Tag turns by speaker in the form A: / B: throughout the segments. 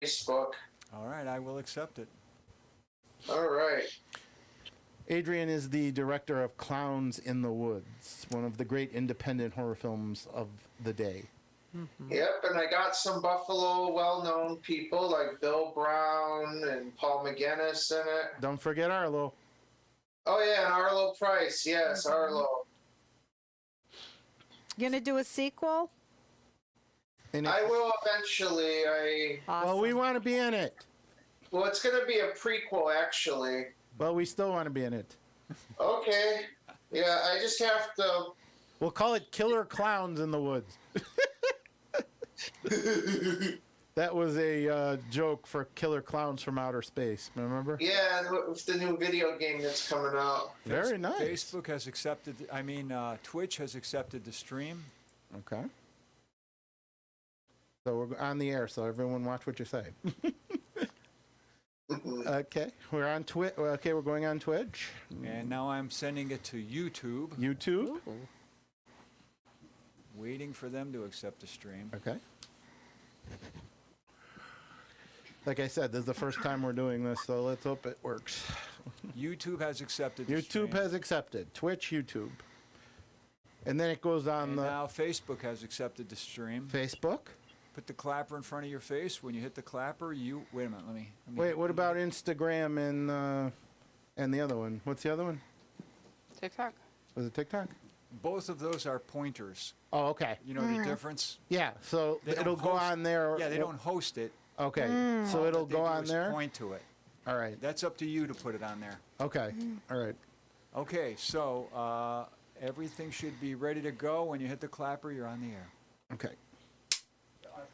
A: Facebook.
B: All right, I will accept it.
A: All right.
C: Adrian is the director of Clowns in the Woods, one of the great independent horror films of the day.
A: Mm-hmm. Yep, and I got some Buffalo well-known people like Bill Brown and Paul McGinnis in it.
C: Don't forget Arlo.
A: Oh yeah, and Arlo Price. Yes, Arlo.
D: You gonna do a sequel?
A: I will eventually.
D: Awesome.
C: Well, we want to be in it.
A: Well, it's going to be a prequel, actually.
C: Well, we still want to be in it.
A: Okay. Yeah, I just have to.
C: We'll call it Killer Clowns in the Woods. That was a joke for Killer Clowns from Outer Space. Remember?
A: Yeah, with the new video game that's coming out.
C: Very nice.
B: Facebook has accepted. Twitch has accepted the stream.
C: Okay. So we're on the air, so everyone watch what you say. Okay, we're on Twitch. Okay, we're going on Twitch.
B: And now I'm sending it to YouTube.
C: YouTube.
D: Ooh.
B: Waiting for them to accept the stream.
C: Okay. Like I said, this is the first time we're doing this, so let's hope it works.
B: YouTube has accepted the
C: YouTube
B: stream.
C: has accepted. Twitch, YouTube. And then it goes on
B: And
C: the
B: now Facebook has accepted the stream.
C: Facebook.
B: Put the clapper in front of your face. When you hit the clapper, you... Wait a minute, let me
C: Wait, what about Instagram and the other one? What's the other one?
E: TikTok.
C: Was it TikTok?
B: Both of those are pointers.
C: Oh, okay.
B: You know the difference?
C: Yeah, so
B: They don't
C: it'll go
B: host-
C: on there.
B: Yeah, they don't host it.
C: Okay, so it'll
B: What they
C: go
B: do
C: on
B: is
C: there.
B: Point to it.
C: All right.
B: That's up to you to put it on there.
C: Okay. All right.
B: Okay, so everything should be ready to go. When you hit the clapper, you're on the air.
C: Okay.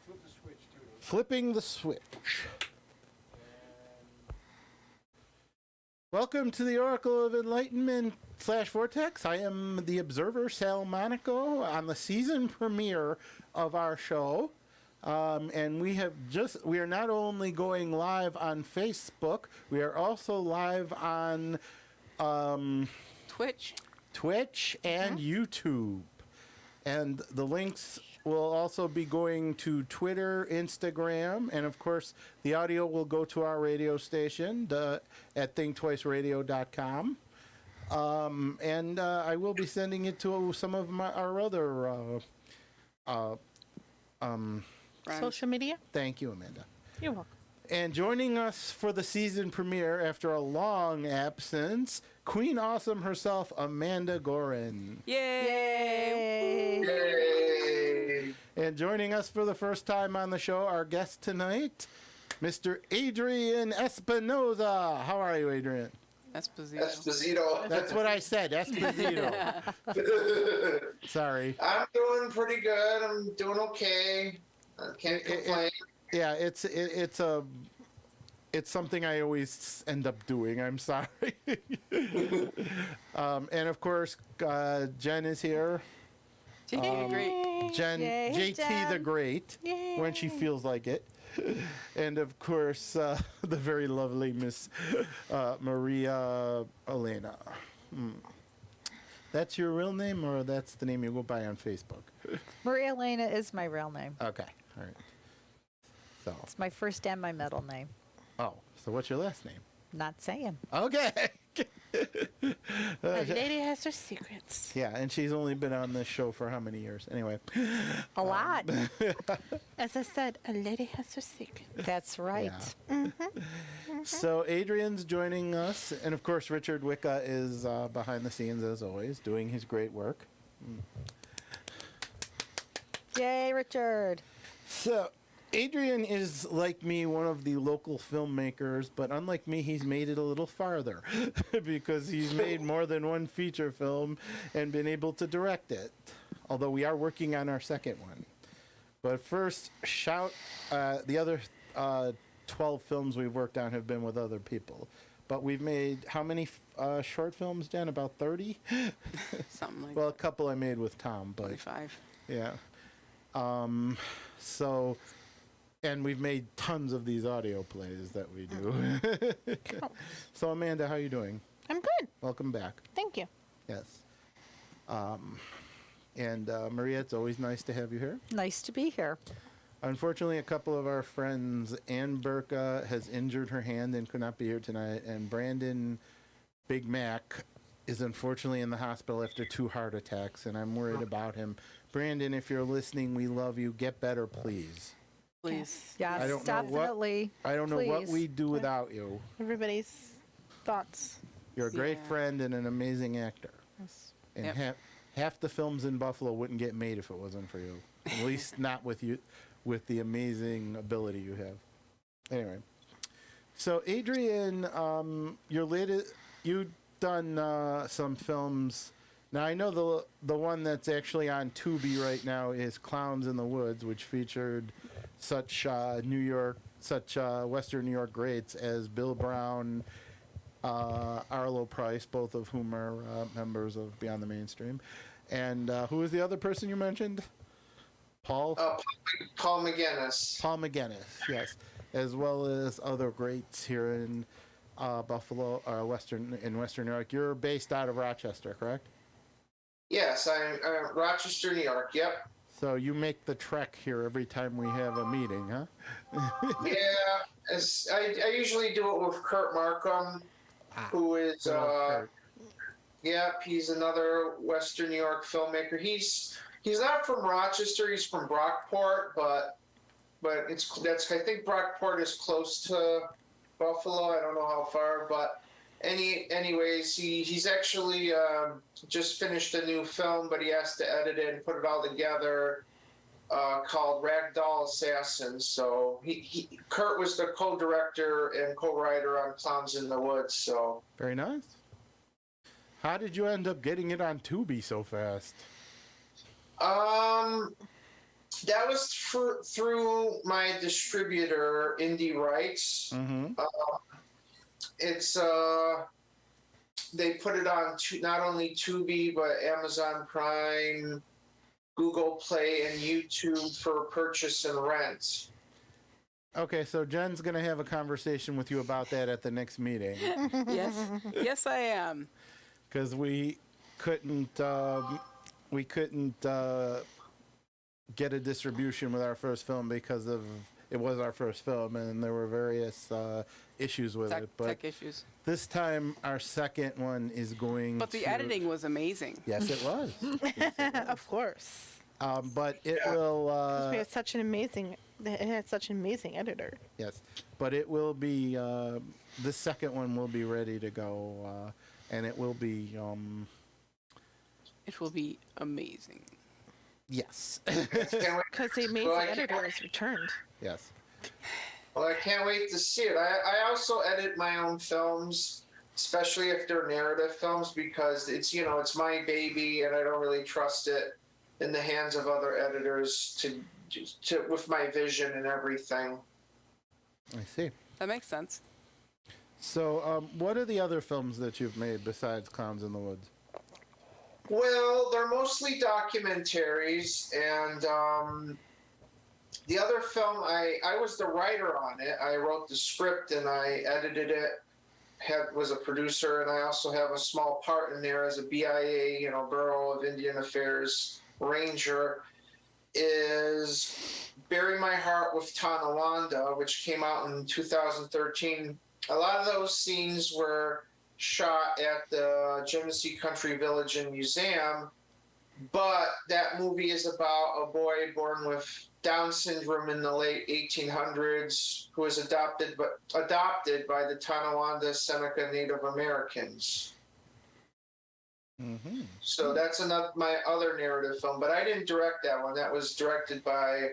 B: Flip the switch, too.
C: Flipping the switch. Welcome to the Oracle of Enlightenment / Vortex. I am the observer, Sal Monaco, on the season premiere of our show. And we are not only going live on Facebook, we are also live on Twitch and YouTube. And the links will also be going to Twitter, Instagram, and of course the audio will go to our radio station at thinktwiceradio.com. And I will be sending it to some of our other
E: Social media.
C: Thank you, Amanda.
E: You're welcome.
C: And joining us for the season premiere after a long absence, Queen Awesome herself, Amanda Gorin.
E: Yay!
A: Yay!
C: And joining us for the first time on the show, our guest tonight, Mr. Adrian Espinosa. How are you, Adrian?
A: Esposito.
C: That's what I said, Esposito. Sorry.
A: I'm doing pretty good. I'm doing okay. I can't complain.
C: Yeah, it's something I always end up doing. I'm sorry. And of course, Jen is here.
E: Great.
C: Jen,
D: Yay,
C: JT
D: Jen.
C: the Great, when she feels like it. And of course, the very lovely Miss Maria Elena. That's your real name, or that's the name you go by on Facebook?
D: Maria Elena is my real name.
C: Okay, all right. So,
D: It's my first and my middle name.
C: oh, so what's your last name?
D: Not saying.
C: Okay.
E: A lady has her secrets.
C: Yeah, and she's only been on this show for how many years? Anyway.
D: A lot.
E: As I said, a lady has her secrets.
D: That's right.
C: Yeah. So Adrian's joining us, and of course Richard Wicca is behind the scenes as always, doing his great work.
D: Yay, Richard.
C: So Adrian is, like me, one of the local filmmakers, but unlike me, he's made it a little farther because he's made more than one feature film and been able to direct it, although we are working on our second one. But first, the other 12 films we've worked on have been with other people. But we've made how many short films, Jen? About 30?
E: Something like
C: Well, a couple I made with Tom, but
E: 25.
C: yeah. And we've made tons of these audio plays that we do. So Amanda, how are you doing?
E: I'm good.
C: Welcome back.
E: Thank you.
C: Yes. And Maria, it's always nice to have you here.
D: Nice to be here.
C: Unfortunately, a couple of our friends, Ann Burka, has injured her hand and could not be here tonight, and Brandon Big Mac is unfortunately in the hospital after 2 heart attacks, and I'm worried about him. Brandon, if you're listening, we love you. Get better, please.
E: Please.
D: Yes,
C: I don't know what-
D: definitely.
C: I don't know what
D: Please.
C: we'd do without you.
E: Everybody's thoughts.
C: You're a great
F: Yeah.
C: friend and an amazing actor. And
F: Yep.
C: half the films in Buffalo wouldn't get made if it wasn't for you. At least not with you, with the amazing ability you have. Anyway, so Adrian, you've done some films. Now I know the one that's actually on Tubi right now is Clowns in the Woods, which featured such Western New York greats as Bill Brown, Arlo Price, both of whom are members of Beyond the Mainstream. And who was the other person you mentioned? Paul
A: McGinnis.
C: Paul McGinnis, yes, as well as other greats here in Buffalo, Western New York. You're based out of Rochester, correct?
A: Yes, I'm Rochester, New York. Yep.
C: So you make the trek here every time we have a meeting, huh?
A: Yeah, I usually do it with Kurt Markham, who is
C: Good old Kurt.
A: Yep, he's another Western New York filmmaker. He's not from Rochester. He's from Brockport, but I think Brockport is close to Buffalo. I don't know how far, but anyways, he's actually just finished a new film, but he has to edit it and put it all together, called Ragdoll Assassins. So Kurt was the co-director and co-writer on Clowns in the Woods. So
C: Very nice. How did you end up getting it on Tubi so fast?
A: that was through my distributor, Indie Rights.
C: Mm-hmm.
A: It's they put it on not only Tubi but Amazon Prime, Google Play, and YouTube for purchase and rent.
C: Okay, so Jen's gonna have a conversation with you about that at the next meeting
F: Yes, I am.
C: because we couldn't get a distribution with our first film because it was our first film and there were various issues with it. But
F: Tech issues.
C: this time our second one is going.
F: But the
C: to,
F: editing was amazing.
C: Yes, it was.
E: Of course.
C: But it will.
E: We had such an amazing. It had such an amazing editor.
C: Yes, but it will be. The second one will be ready to go, and it will be.
F: It will be amazing.
C: Yes.
A: Can't wait-
E: Because the amazing
A: Well, I
E: editor
A: can't-
E: has returned.
C: Yes.
A: Well, I can't wait to see it. I also edit my own films, especially if they're narrative films, because it's my baby, and I don't really trust it in the hands of other editors to with my vision and everything.
C: I see.
F: That makes sense.
C: So, what are the other films that you've made besides Clowns in the Woods?
A: Well, they're mostly documentaries, and the other film, I was the writer on it. I wrote the script and I edited it. Was a producer, and I also have a small part in there as a BIA, Bureau of Indian Affairs Ranger. Is Bury My Heart with Tonawanda, which came out in 2013. A lot of those scenes were shot at the Genesee Country Village and Museum, but that movie is about a boy born with Down syndrome in the late 1800s who was adopted by the Tonawanda Seneca Native Americans.
C: Mm-hmm.
A: So that's my other narrative film, but I didn't direct that one. That was directed by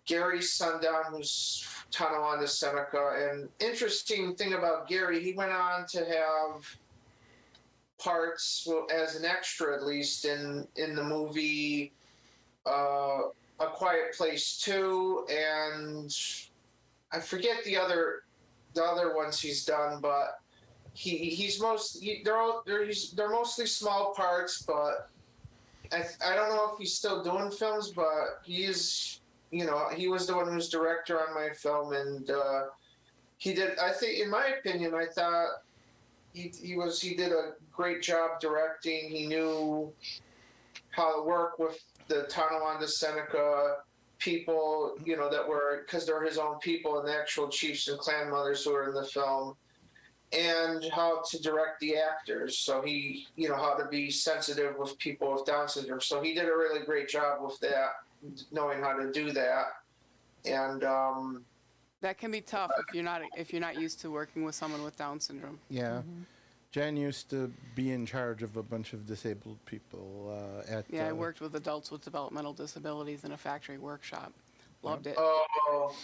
A: Gary Sundown, who's Tonawanda Seneca. And interesting thing about Gary, he went on to have parts, as an extra at least, in the movie A Quiet Place 2, and I forget the other ones he's done, but they're mostly small parts, but I don't know if he's still doing films, but he is, he was the one who was director on my film, and he did, I think, in my opinion, I thought he did a great job directing. He knew how to work with the Tonawanda Seneca people, that were, because they're his own people and the actual chiefs and clan mothers who are in the film, and how to direct the actors. So he, how to be sensitive with people with Down syndrome. So he did a really great job with that, knowing how to do that. And
F: That can be tough if you're not used to working with someone with Down syndrome.
C: Yeah. Jen used to be in charge of a bunch of disabled people at.
F: Yeah, I worked with adults with developmental disabilities in a factory workshop. Loved it.
A: oh,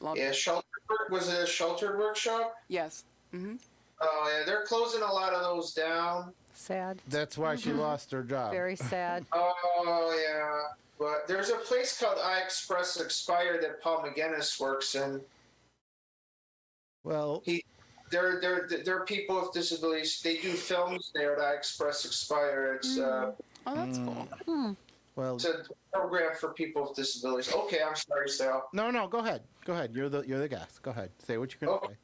F: Loved
A: yeah,
F: it.
A: was it a sheltered workshop?
F: Yes. Mm-hmm.
A: Oh, yeah, they're closing a lot of those down.
D: Sad.
C: That's why she lost her job.
D: Very sad.
A: Oh, yeah. But there's a place called I Express Expire that Paul McGinnis works in.
C: Well,
A: They're people with disabilities. They do films there at I Express Expire. It's
F: Oh, that's cool.
C: well.
A: it's a program for people with disabilities. Okay, I'm sorry, Sal.
C: No. Go ahead. You're the guest. Go ahead. Say what you're gonna say.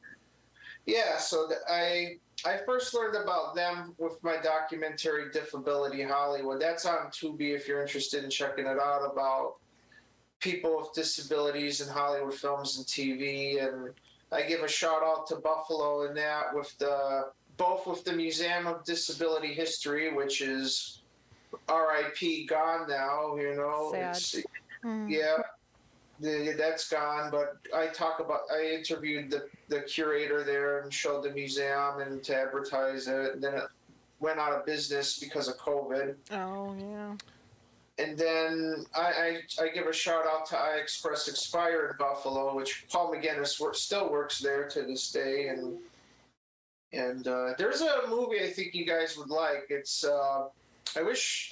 A: Yeah, so I first learned about them with my documentary Disability Hollywood. That's on Tubi if you're interested in checking it out, about people with disabilities in Hollywood films and TV. And I give a shout out to Buffalo in that, both with the Museum of Disability History, which is RIP, gone now.
D: Sad.
A: Yeah. That's gone, but I interviewed the curator there and showed the museum and to advertise it. And then it went out of business because of COVID.
D: Oh, yeah.
A: And then I give a shout out to I Express Expire in Buffalo, which Paul McGinnis still works there to this day. And there's a movie I think you guys would like. It's I wish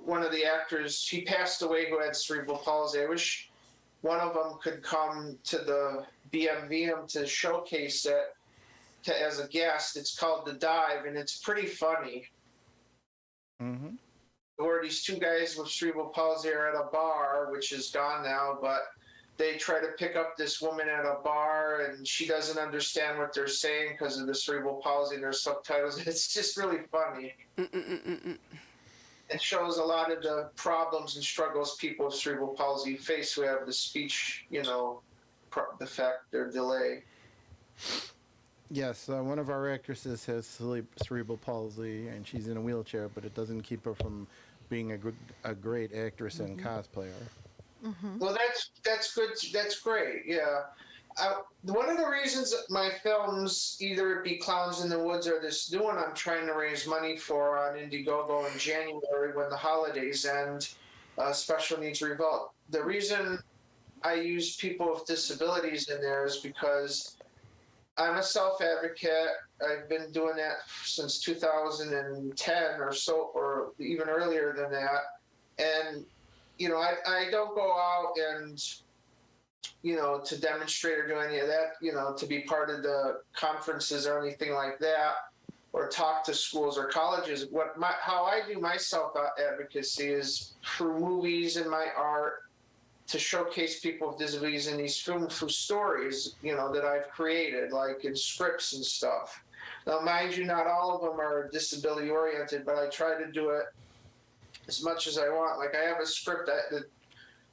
A: one of the actors, he passed away, who had cerebral palsy. I wish one of them could come to the BMVM to showcase it as a guest. It's called The Dive, and it's pretty funny.
C: Mm-hmm.
A: Where these two guys with cerebral palsy are at a bar, which is gone now, but they try to pick up this woman at a bar, and she doesn't understand what they're saying because of the cerebral palsy and their subtitles. It's just really funny. It shows a lot of the problems and struggles people with cerebral palsy face who have the speech, defect or delay.
C: Yes, one of our actresses has cerebral palsy, and she's in a wheelchair, but it doesn't keep her from being a great actress and cosplayer.
A: Well, that's good. That's great. Yeah. One of the reasons that my films, either it be Clowns in the Woods or this new one I'm trying to raise money for on Indiegogo in January when the holidays end, Special Needs Revolt. The reason I use people with disabilities in there is because I'm a self-advocate. I've been doing that since 2010 or so, or even earlier than that. And, I don't go out and, to demonstrate or do any of that, to be part of the conferences or anything like that, or talk to schools or colleges. How I do my self-advocacy is through movies and my art, to showcase people with disabilities in these through stories, that I've created, like in scripts and stuff. Now, mind you, not all of them are disability oriented, but I try to do it as much as I want. Like, I have a script that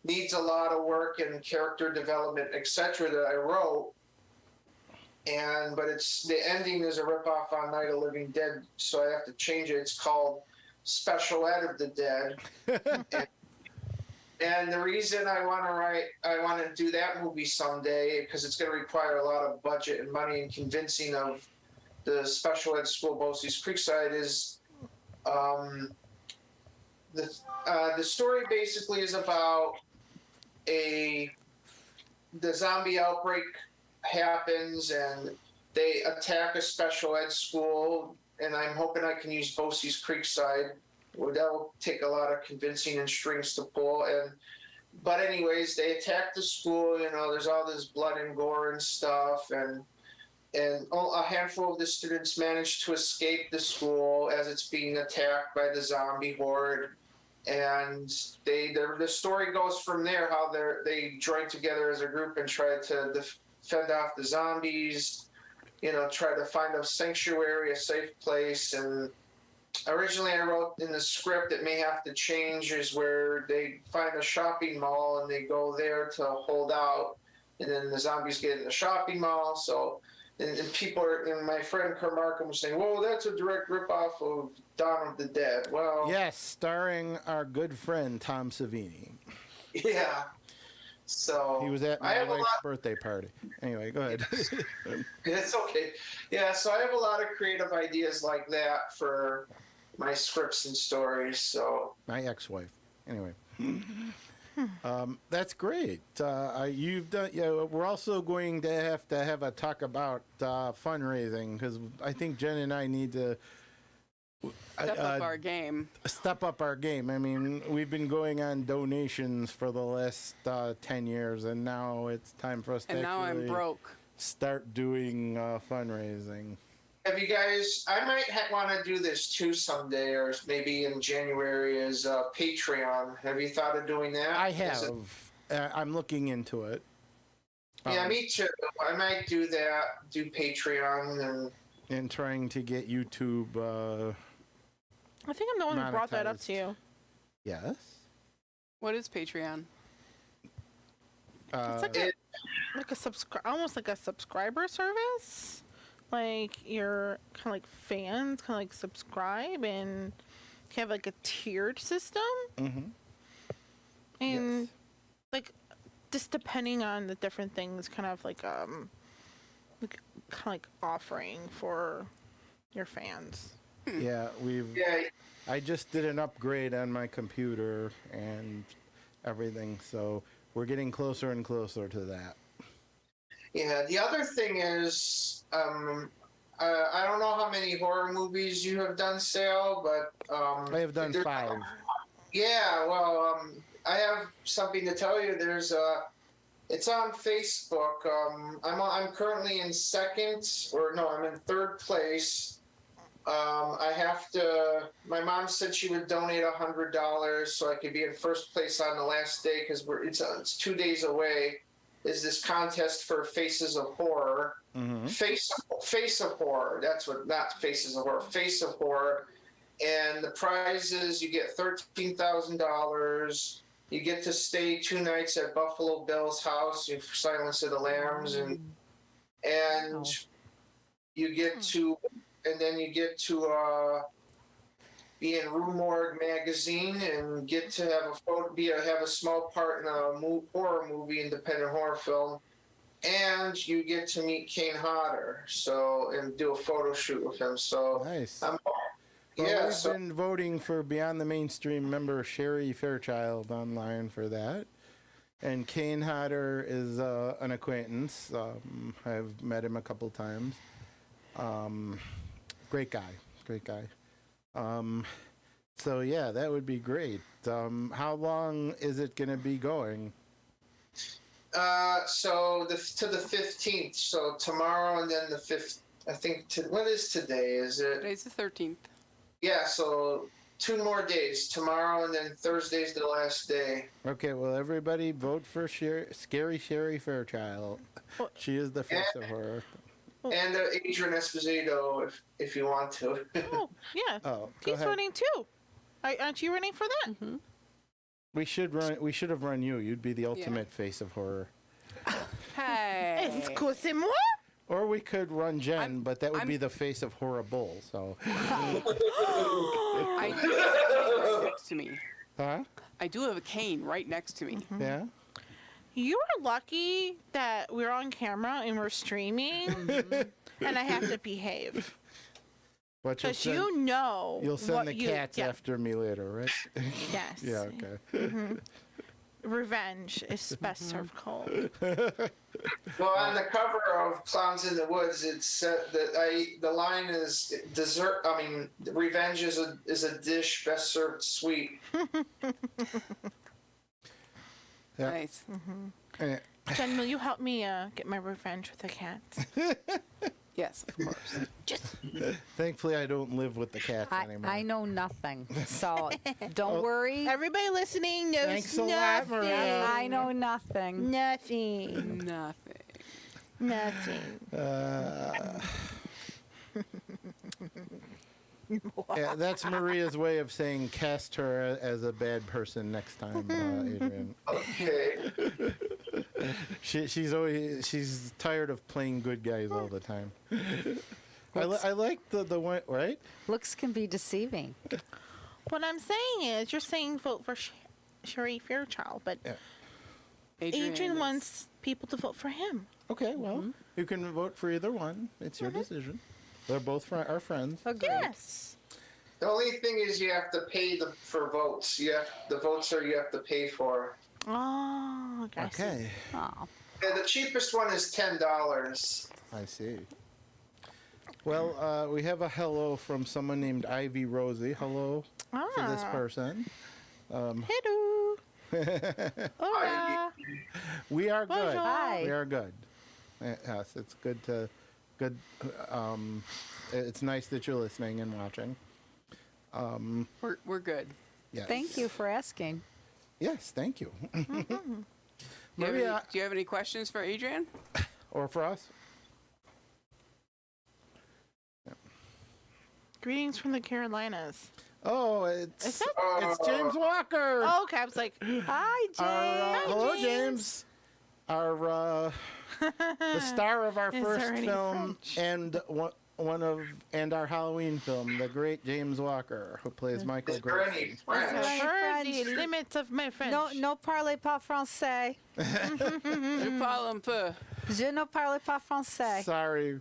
A: needs a lot of work and character development, etc., that I wrote. But the ending is a ripoff on Night of the Living Dead, so I have to change it. It's called Special Ed of the Dead. And the reason I want to do that movie someday, because it's going to require a lot of budget and money and convincing of the special ed school, Bosse's Creekside, is the story basically is about the zombie outbreak happens and they attack a special ed school, and I'm hoping I can use Bosse's Creekside. Well, that will take a lot of convincing and strings to pull. But anyways, they attack the school. There's all this blood and gore and stuff, and a handful of the students manage to escape the school as it's being attacked by the zombie horde. And the story goes from there, how they join together as a group and try to fend off the zombies. Try to find a sanctuary, a safe place, and originally I wrote in the script that may have to change is where they find a shopping mall and they go there to hold out, and then the zombies get in the shopping mall. So, and people are, and my friend Carmarkham was saying, "Whoa, that's a direct ripoff of Dawn of the Dead." Well,
C: Yes, starring our good friend Tom Savini.
A: yeah. So
C: He was at
A: I
C: my
A: have a
C: wife's
A: lot.
C: birthday party. Anyway, go ahead.
A: It's okay. Yeah, so I have a lot of creative ideas like that for my scripts and stories. So
C: My ex-wife. Anyway. That's great. You've done. Yeah, we're also going to have a talk about fundraising, because I think Jen and I need to
F: Step up our game.
C: step up our game. I mean, we've been going on donations for the last 10 years, and now it's time for us to
F: And now I'm
C: actually
F: broke.
C: start doing fundraising.
A: have you guys? I might want to do this too someday, or maybe in January as Patreon. Have you thought of doing that?
C: I
A: Is it-
C: have. I'm looking into it.
A: Yeah, me too. I might do that. Do Patreon
C: And trying to get YouTube.
D: I think I'm the one who brought that up to you.
C: Yes.
F: What is Patreon?
D: It's like a almost like a subscriber service. Like your kind of like fans kind of like subscribe and have like a tiered system.
C: Mm-hmm.
D: And
C: Yes.
D: like just depending on the different things, kind of like kind of like offering for your fans.
C: Yeah,
A: yeah.
C: I just did an upgrade on my computer and everything, so we're getting closer and closer to that.
A: Yeah, the other thing is, I don't know how many horror movies you have done, Sal, but
C: I have done
A: there-
C: 5.
A: Yeah, well, I have something to tell you. It's on Facebook. I'm currently in I'm in third place. I have to. My mom said she would donate $100 so I could be in first place on the last day, because it's 2 days away. Is this contest for Faces of Horror?
C: Mm-hmm.
A: Face of Horror. That's what, not Faces of Horror. Face of Horror, and the prize is you get $13,000. You get to stay 2 nights at Buffalo Bill's house, Silence of the Lambs, and you get to. And then you get to be in Rue Morgue magazine and get to have have a small part in a horror movie, independent horror film, and you get to meet Kane Hodder, and do a photo shoot with him. So
C: Nice.
A: Well,
C: We've been voting for Beyond the Mainstream member Sherry Fairchild online for that. And Kane Hodder is an acquaintance. I've met him a couple times. Great guy. So yeah, that would be great. How long is it going to be going?
A: so to the 15th. So tomorrow and then the 5th. I think. What is today? Is it?
F: Today's the 13th.
A: Yeah. So 2 more days. Tomorrow and then Thursday's the last day.
C: Okay, well, everybody vote for Scary Sherry Fairchild. She is the face of horror.
A: And Adrian Esposito, if you want to.
D: Oh yeah,
C: Oh, go
D: he's
C: ahead.
D: running too. Aren't you running for that?
F: Mm-hmm.
C: We should have run you. You'd be the ultimate face of horror.
F: Hey.
D: Excusez-moi.
C: Or we could run Jen, but that would be
F: I'm-
C: the face of horrible. So,
F: I do have a cane right next to me.
C: huh?
F: I do have a cane right next to me.
C: Yeah.
D: You are lucky that we're on camera and we're streaming, and I have to behave.
C: But
D: Because you know
C: you'll send
D: what
C: the
D: you,
C: cats
D: yeah,
C: after me later, right?
D: Yes.
C: Yeah. Okay.
D: Revenge is best served cold.
A: Well, on the cover of Clowns in the Woods, it said that the line is dessert. I mean, revenge is a dish best served sweet.
C: Yeah.
F: Nice.
C: Eh,
D: Jen, will you help me get my revenge with the cats?
F: Yes, of course.
C: Thankfully, I don't live with the cats anymore.
G: I know nothing, so don't worry.
D: Everybody listening knows
C: Thanks a lot,
D: nothing.
C: Maria.
G: I know nothing.
D: Nothing.
F: Nothing.
D: Nothing.
C: Yeah, that's Maria's way of saying cast her as a bad person next time, Adrian.
A: Okay.
C: She's tired of playing good guys all the time. I like the one, right?
G: Looks can be deceiving.
D: What I'm saying is, you're saying vote for Sherry Fairchild, but
C: Yeah.
D: Adrian
F: is-
D: wants people to vote for him.
C: Okay, well, you can vote for either one. It's your decision. They're both our friends.
G: Agreed.
D: Yes.
A: The only thing is you have to pay for votes. The votes are you have to pay for.
D: Oh, okay. I see.
C: Okay,
G: Oh,
A: Yeah, the cheapest one is $10.
C: I see. Well, we have a hello from someone named Ivy Rosie. Hello to this person.
D: Hello. Hola.
C: We are good.
D: Bonjour.
G: Hi.
C: We are good. Yes, it's good to good. It's nice that you're listening and watching.
F: We're good.
C: Yes.
G: thank you for asking.
C: Yes, thank you.
F: Do you, have any,
C: Maria,
F: do you have any questions for Adrian?
C: or for us?
D: Greetings from the Carolinas.
C: Oh, it's
D: Is that-
C: it's James Walker.
D: Oh, okay. I was like,
G: Hi, James.
C: Our, hello,
D: James.
C: James. Our the star of our
D: Is
C: first
D: there any
C: film
D: French?
C: and our Halloween film, the great James Walker, who plays Michael
A: Is there any
C: Grayson.
A: French?
G: Is there any
D: heard the
G: French?
D: limits of my French.
G: No parlez pas français.
F: Je parle un peu.
G: Je ne parle pas français.
C: Sorry.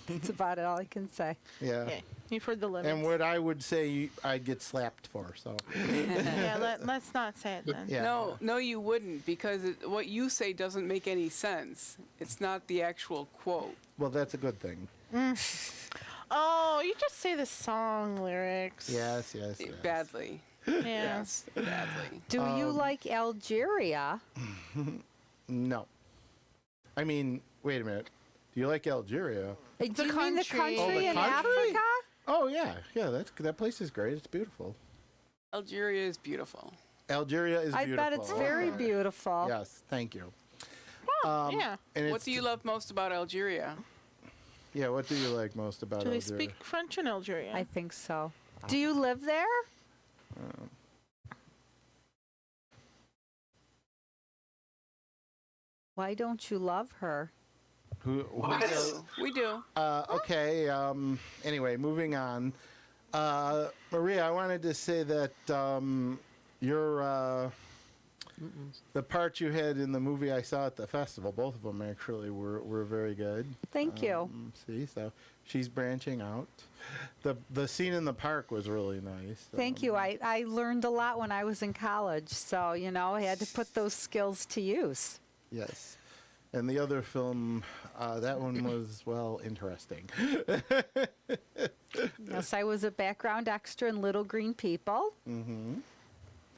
G: That's about it. All I can say.
C: Yeah.
D: Okay. You've heard the limits.
C: And what I would say, I'd get slapped for. So.
D: Yeah, let's not say it then.
C: Yeah.
F: No, you wouldn't, because what you say doesn't make any sense. It's not the actual quote.
C: Well, that's a good thing.
D: Oh, you just say the song lyrics.
C: Yes.
F: Badly.
D: Yeah.
F: Yes, badly.
G: Do you like Algeria?
C: No. I mean, wait a minute. Do you like Algeria?
G: Do you mean the
D: country.
G: country
C: Oh, the
G: in
C: country?
G: Africa?
C: Oh yeah. That place is great. It's beautiful.
F: Algeria is beautiful.
C: Algeria is
G: I
C: beautiful.
G: bet it's very beautiful.
C: Yes, thank you.
D: Yeah.
C: And
F: What
C: it's
F: do you love most about Algeria?
C: Yeah, what do you like most about
D: Do they
C: Algeria?
D: speak French in Algeria?
G: I think so. Do you live there? Why don't you love her?
C: Who,
F: We do. We do.
C: okay. Anyway, moving on. Maria, I wanted to say that your the part you had in the movie I saw at the festival, both of them actually were very good.
G: Thank you.
C: See, so she's branching out. The scene in the park was really nice.
G: Thank you. I learned a lot when I was in college, so I had to put those skills to use.
C: Yes. And the other film, that one was, well, interesting.
G: Yes, I was a background extra in Little Green People.
C: Mm-hmm.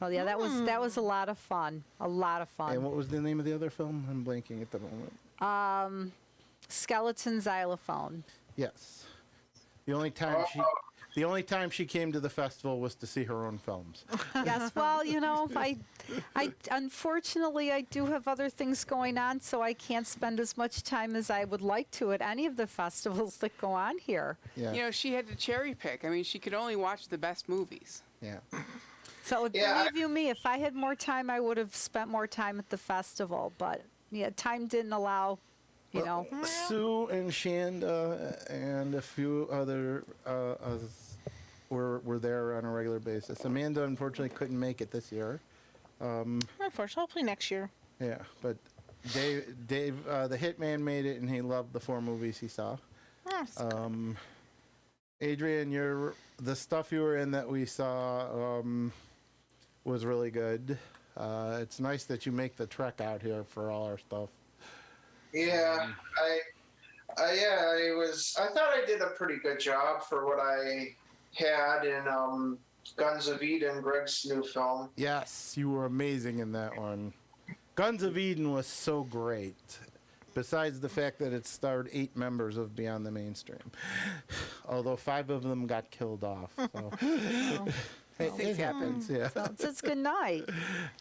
G: Oh yeah, that was a lot of fun. A lot of
C: And
G: fun.
C: what was the name of the other film? I'm blanking at the moment.
G: Skeleton Xylophone.
C: Yes. The only time she came to the festival was to see her own films.
G: Yes, well, I unfortunately I do have other things going on, so I can't spend as much time as I would like to at any of the festivals that go on here.
C: Yeah.
F: She had to cherry pick. I mean, she could only watch the best movies.
C: Yeah.
G: So
A: Yeah,
G: believe you me, if I had more time, I would have spent more time at the festival. But yeah, time didn't allow.
C: Sue and Shanda and a few other were there on a regular basis. Amanda unfortunately couldn't make it this year.
D: Unfortunately, hopefully next year.
C: Yeah, but Dave, the Hitman made it, and he loved the 4 movies he saw.
D: Yes.
C: Adrian, the stuff you were in that we saw was really good. It's nice that you make the trek out here for all our stuff.
A: Yeah, I thought I did a pretty good job for what I had in Guns of Eden, Greg's new film.
C: Yes, you were amazing in that one. Guns of Eden was so great. Besides the fact that it starred 8 members of Beyond the Mainstream. Although 5 of them got killed off. So. It happens, yeah.
G: So it's good night.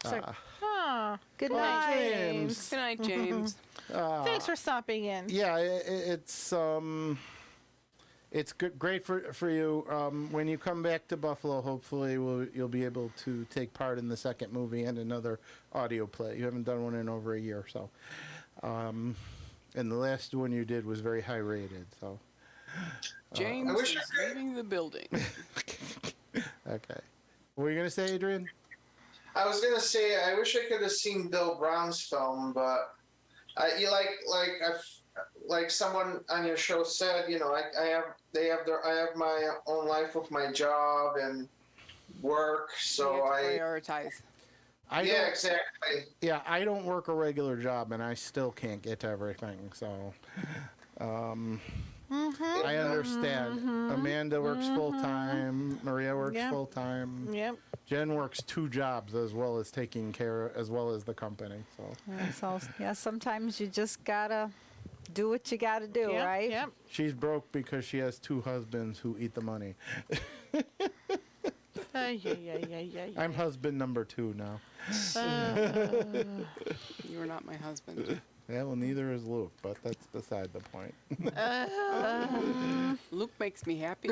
G: Good
C: Well,
G: night.
C: James.
F: Good night, James.
D: Thanks for stopping in.
C: Yeah, it's it's good, great for you. When you come back to Buffalo, hopefully you'll be able to take part in the second movie and another audio play. You haven't done one in over a year, so. And the last one you did was very high rated, so.
F: James
A: I wish
F: is
A: I could-
F: leaving the building.
C: Okay. What were you gonna say, Adrian?
A: I was gonna say I wish I could have seen Bill Brown's film, but you like someone on your show said, you know, I have my own life with my job and work,
F: You
A: so
F: have to
A: I
F: prioritize.
A: yeah, exactly.
C: Yeah, I don't work a regular job, and I still can't get to everything. So, I understand. Amanda works full time. Maria works
D: Yeah.
C: full time.
D: Yep.
C: Jen works 2 jobs as well as taking care, as well as the company. So,
G: Yeah, so, yeah, sometimes you just gotta do what you gotta do,
D: Yep,
G: right?
D: Yep.
C: she's broke because she has 2 husbands who eat the money.
D: Yeah.
C: I'm husband number 2 now.
F: You are not my husband.
C: Yeah, well, neither is Luke, but that's beside the point.
F: Luke makes me happy.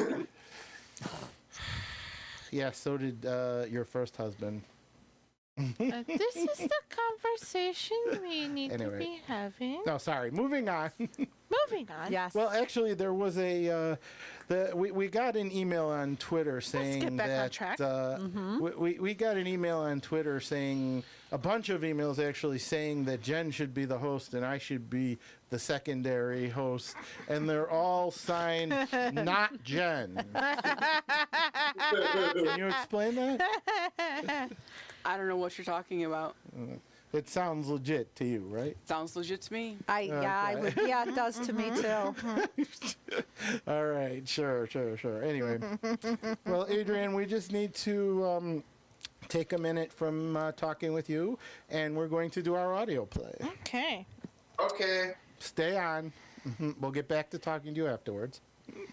C: Yeah, so did your first husband.
D: This is the conversation we need to
C: Anyway.
D: be having.
C: No, sorry. Moving on.
D: Moving on.
G: Yes.
C: Well, actually, there was we got an email on Twitter saying
D: get back on
C: that
D: track.
C: we got an email on Twitter saying a bunch of emails actually saying that Jen should be the host and I should be the secondary host, and they're all signed not Jen. Can you explain that?
F: I don't know what you're talking about.
C: It sounds legit to you, right?
F: Sounds legit to me.
G: I would. Yeah, it does to me too.
C: All right, sure. Anyway, well, Adrian, we just need to take a minute from talking with you, and we're going to do our audio play.
D: Okay.
A: Okay.
C: Stay on. We'll get back to talking to you afterwards.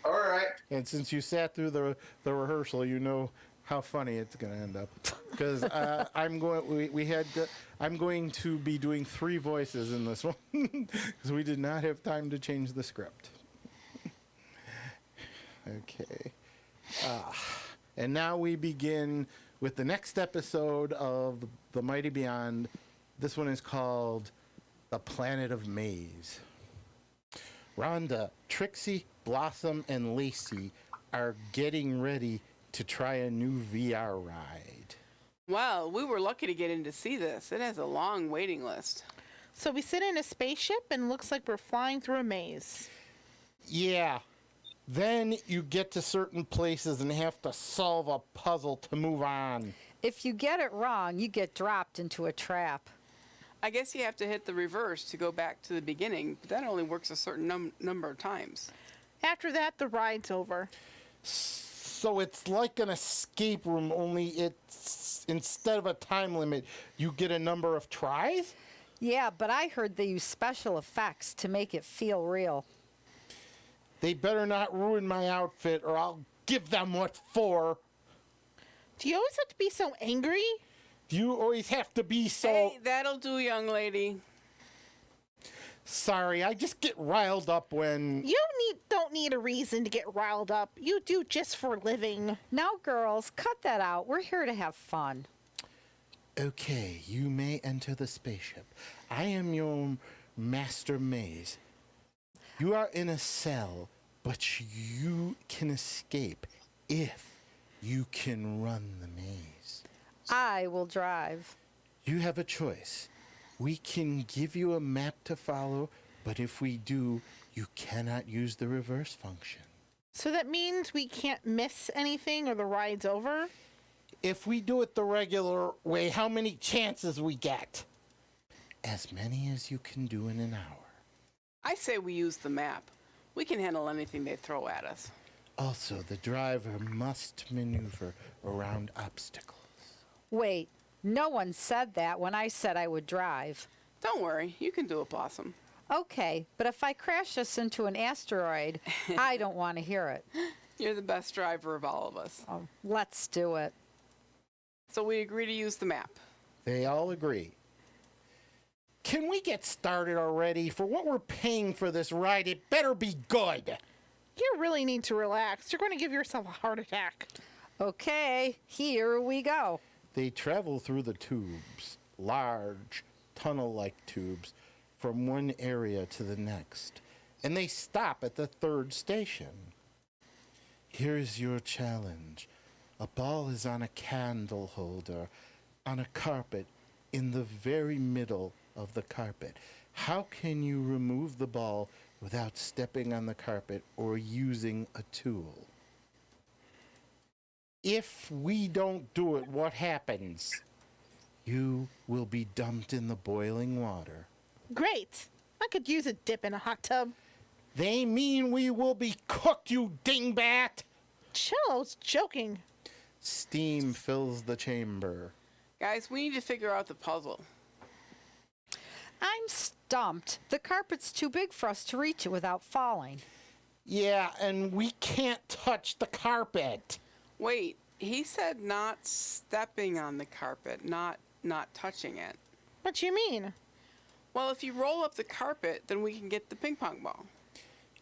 A: All right.
C: And since you sat through the rehearsal, you know how funny it's going to end up. Because I'm going to be doing 3 voices in this one because we did not have time to change the script. Okay. And now we begin with the next episode of The Mighty Beyond. This one is called The Planet of Maze. Rhonda, Trixie, Blossom, and Lacey are getting ready to try a new VR ride.
F: Well, we were lucky to get in to see this. It has a long waiting list.
D: So we sit in a spaceship and looks like we're flying through a maze.
C: Yeah. Then you get to certain places and have to solve a puzzle to move on.
G: If you get it wrong, you get dropped into a trap.
F: I guess you have to hit the reverse to go back to the beginning, but that only works a certain number of times.
D: After that, the ride's over.
C: So it's like an escape room, only it's instead of a time limit, you get a number of tries?
G: Yeah, but I heard they use special effects to make it feel real.
C: They better not ruin my outfit or I'll give them what for.
D: Do you always have to be so angry?
C: Do you always have to be so...
F: Hey, that'll do, young lady.
C: Sorry, I just get riled up when...
D: You don't need a reason to get riled up. You do just for a living.
G: Now, girls, cut that out. We're here to have fun.
C: Okay, you may enter the spaceship. I am your master maze. You are in a cell, but you can escape if you can run the maze.
G: I will drive.
C: You have a choice. We can give you a map to follow, but if we do, you cannot use the reverse function.
D: So that means we can't miss anything or the ride's over?
C: If we do it the regular way, how many chances we get? As many as you can do in an hour.
F: I say we use the map. We can handle anything they throw at us.
C: Also, the driver must maneuver around obstacles.
G: Wait, no one said that when I said I would drive.
F: Don't worry, you can do it, Blossom.
G: Okay, but if I crash us into an asteroid, I don't want to hear it.
F: You're the best driver of all of us.
G: Oh, let's do it.
F: So we agree to use the map.
C: They all agree. Can we get started already? For what we're paying for this ride, it better be good.
D: You really need to relax. You're going to give yourself a heart attack.
G: Okay, here we go.
C: They travel through the tubes, large, tunnel-like tubes, from one area to the next, and they stop at the third station. Here's your challenge. A ball is on a candle holder, on a carpet, in the very middle of the carpet. How can you remove the ball without stepping on the carpet or using a tool? If we don't do it, what happens? You will be dumped in the boiling water.
D: Great. I could use a dip in a hot tub.
C: They mean we will be cooked, you dingbat!
D: Chill, I was joking.
C: Steam fills the chamber.
F: Guys, we need to figure out the puzzle.
G: I'm stumped. The carpet's too big for us to reach it without falling.
C: Yeah, and we can't touch the carpet.
F: Wait, he said not stepping on the carpet, not touching it.
D: What do you mean?
F: Well, if you roll up the carpet, then we can get the ping pong ball.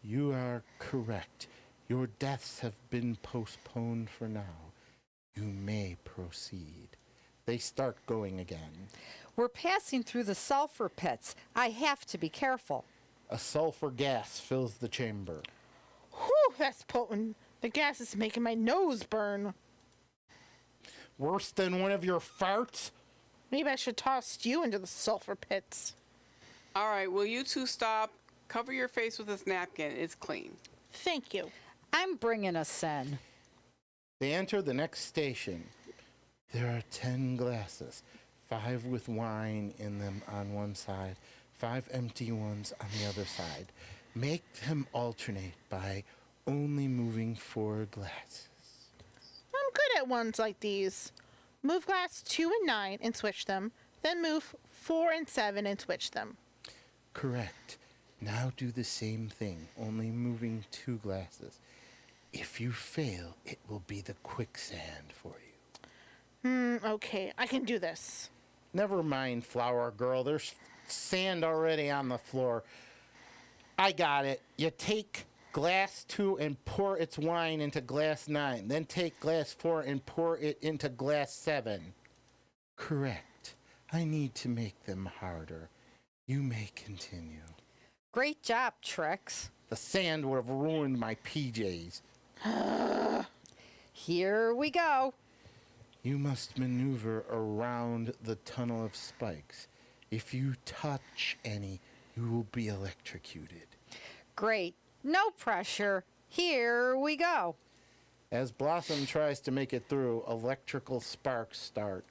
C: You are correct. Your deaths have been postponed for now. You may proceed. They start going again.
G: We're passing through the sulfur pits. I have to be careful.
C: A sulfur gas fills the chamber.
D: Whew, that's potent. The gas is making my nose burn.
C: Worse than one of your farts?
D: Maybe I should toss you into the sulfur pits.
F: All right, will you two stop? Cover your face with this napkin. It's clean.
D: Thank you.
G: I'm bringing us in.
C: They enter the next station. There are 10 glasses, 5 with wine in them on one side, 5 empty ones on the other side. Make them alternate by only moving 4 glasses.
D: I'm good at ones like these. Move glass 2 and 9 and switch them. Then move 4 and 7 and switch them.
C: Correct. Now do the same thing, only moving 2 glasses. If you fail, it will be the quicksand for you.
D: Okay, I can do this.
C: Never mind, flower girl. There's sand already on the floor. I got it. You take glass 2 and pour its wine into glass 9. Then take glass 4 and pour it into glass 7. Correct. I need to make them harder. You may continue.
G: Great job, Trix.
C: The sand would have ruined my PJs.
G: Here we go.
C: You must maneuver around the tunnel of spikes. If you touch any, you will be electrocuted.
G: Great. No pressure. Here we go.
C: As Blossom tries to make it through, electrical sparks start.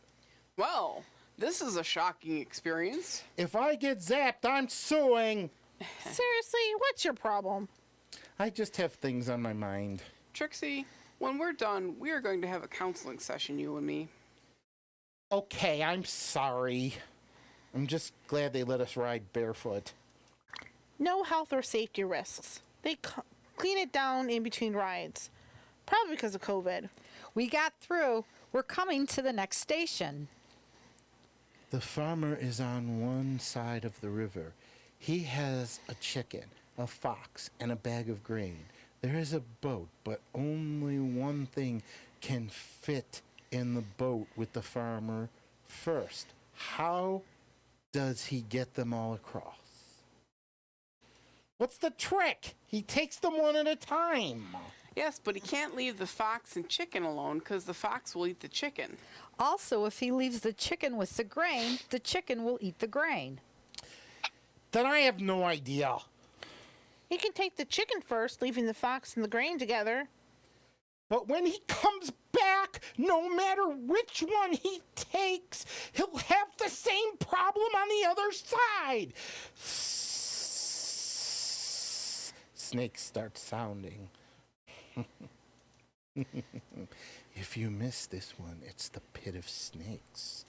F: Well, this is a shocking experience.
C: If I get zapped, I'm suing.
D: Seriously, what's your problem?
C: I just have things on my mind.
F: Trixie, when we're done, we are going to have a counseling session, you and me.
C: Okay, I'm sorry. I'm just glad they let us ride barefoot.
D: No health or safety risks. They clean it down in between rides. Probably because of COVID.
G: We got through. We're coming to the next station.
C: The farmer is on one side of the river. He has a chicken, a fox, and a bag of grain. There is a boat, but only one thing can fit in the boat with the farmer first. How does he get them all across? What's the trick? He takes them one at a time.
F: Yes, but he can't leave the fox and chicken alone because the fox will eat the chicken.
G: Also, if he leaves the chicken with the chicken will eat the grain.
C: Then I have no idea.
D: He can take the chicken first, leaving the fox and the grain together.
C: But when he comes back, no matter which one he takes, he'll have the same problem on the other side. Snakes start sounding. If you miss this one, it's the pit of snakes.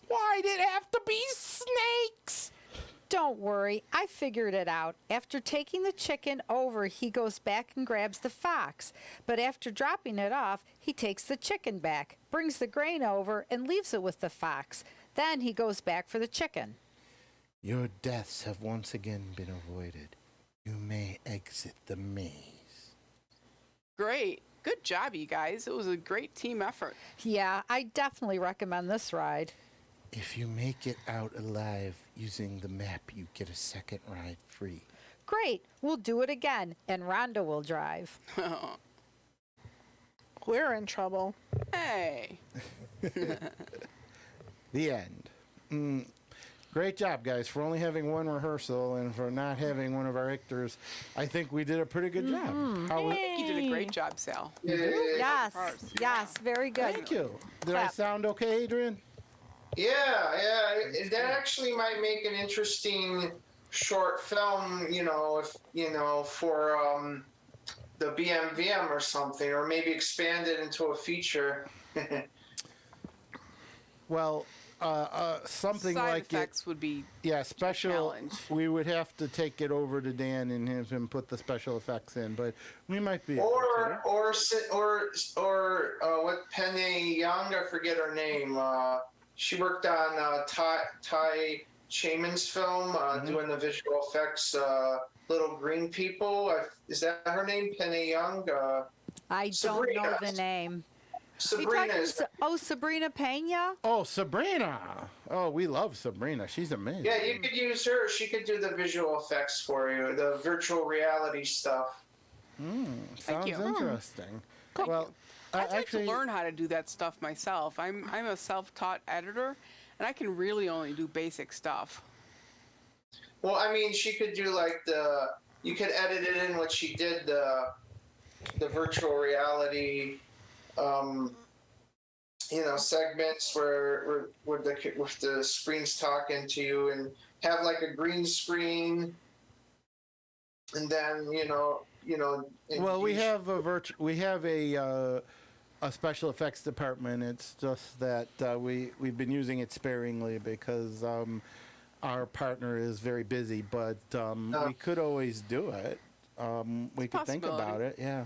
C: Why'd it have to be snakes?
G: Don't worry, I figured it out. After taking the chicken over, he goes back and grabs the fox. But after dropping it off, he takes the chicken back, brings the grain over, and leaves it with the fox. Then he goes back for the chicken.
C: Your deaths have once again been avoided. You may exit the maze.
F: great. Good job, you guys. It was a great team effort.
G: Yeah, I definitely recommend this ride.
C: If you make it out alive using the map, you get a second ride free.
G: Great, we'll do it again, and Rhonda will drive.
D: We're in trouble.
F: Hey.
C: The end. Great job, guys, for only having one rehearsal and for not having one of our actors. I think we did a pretty good job. How was-
F: You did a great job, Sal.
G: Yes,
F: Parts.
G: yes, very good.
C: Thank you. Did I
G: Clap.
C: sound okay, Adrian?
A: Yeah. That actually might make an interesting short film, for the BMVM or something, or maybe expand it into a feature.
C: Well, something
F: Side
C: like
F: effects would be
C: special.
F: challenge.
C: We would have to take it over to Dan and have him put the special effects in, but we might be able to.
A: Or what Penny Young, I forget her name. She worked on Ty Chaman's film, doing the visual effects. Little Green People. Is that her name? Penny Young.
G: I don't
A: Sabrina.
G: know the name.
A: Sabrina is.
G: Sabrina Pena?
C: Oh, Sabrina. Oh, we love Sabrina. She's amazing.
A: Yeah, you could use her. She could do the visual effects for you, the virtual reality stuff.
C: Sounds
F: you.
C: interesting.
F: Thank
C: Well,
F: I'd like
C: actually,
F: to learn how to do that stuff myself. I'm a self-taught editor, and I can really only do basic stuff.
A: Well, I mean, she could do you could edit it in what she did, the virtual reality, segments where with the screens talking to you, and have like a green screen, and then
C: well, we have a special effects department. It's just that we've been using it sparingly because our partner is very busy, but we could always do it. We could think about it. Yeah.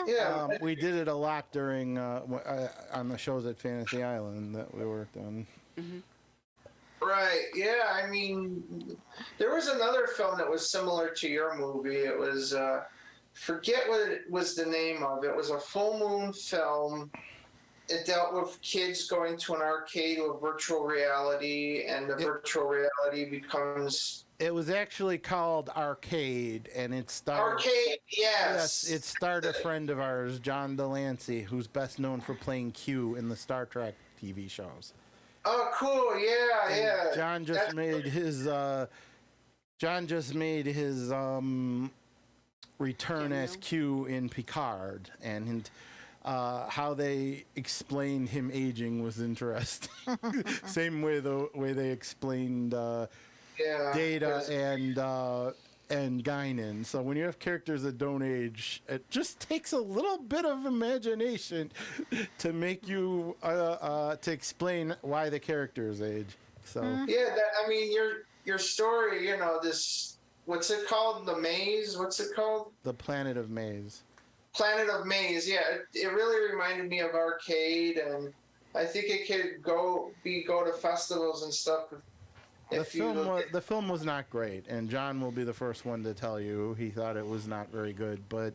A: Yeah.
C: We did it a lot during on the shows at Fantasy Island that we worked on.
A: Right. Yeah. I mean, there was another film that was similar to your movie. It was forget what it was the name of. It was a full moon film. It dealt with kids going to an arcade with virtual reality, and the virtual reality becomes.
C: It was actually called Arcade, and it starred.
A: Arcade, yes.
C: Yes, it starred a friend of ours, John Delancey, who's best known for playing Q in the Star Trek TV shows.
A: Oh, cool! Yeah,
C: And
A: yeah.
C: John just made his return as Q in Picard, and how they explained him aging was interesting. Same way the way they explained Data and Guinan. So when you have characters that don't age, it just takes a little bit of imagination to make you to explain why the characters age. So
A: Yeah, your story. This. What's it called? The Maze. What's it called?
C: the Planet of Maze.
A: Planet of Maze. Yeah, it really reminded me of Arcade, and I think it could go to festivals and stuff.
C: The film was not great, and John will be the first one to tell you he thought it was not very good. But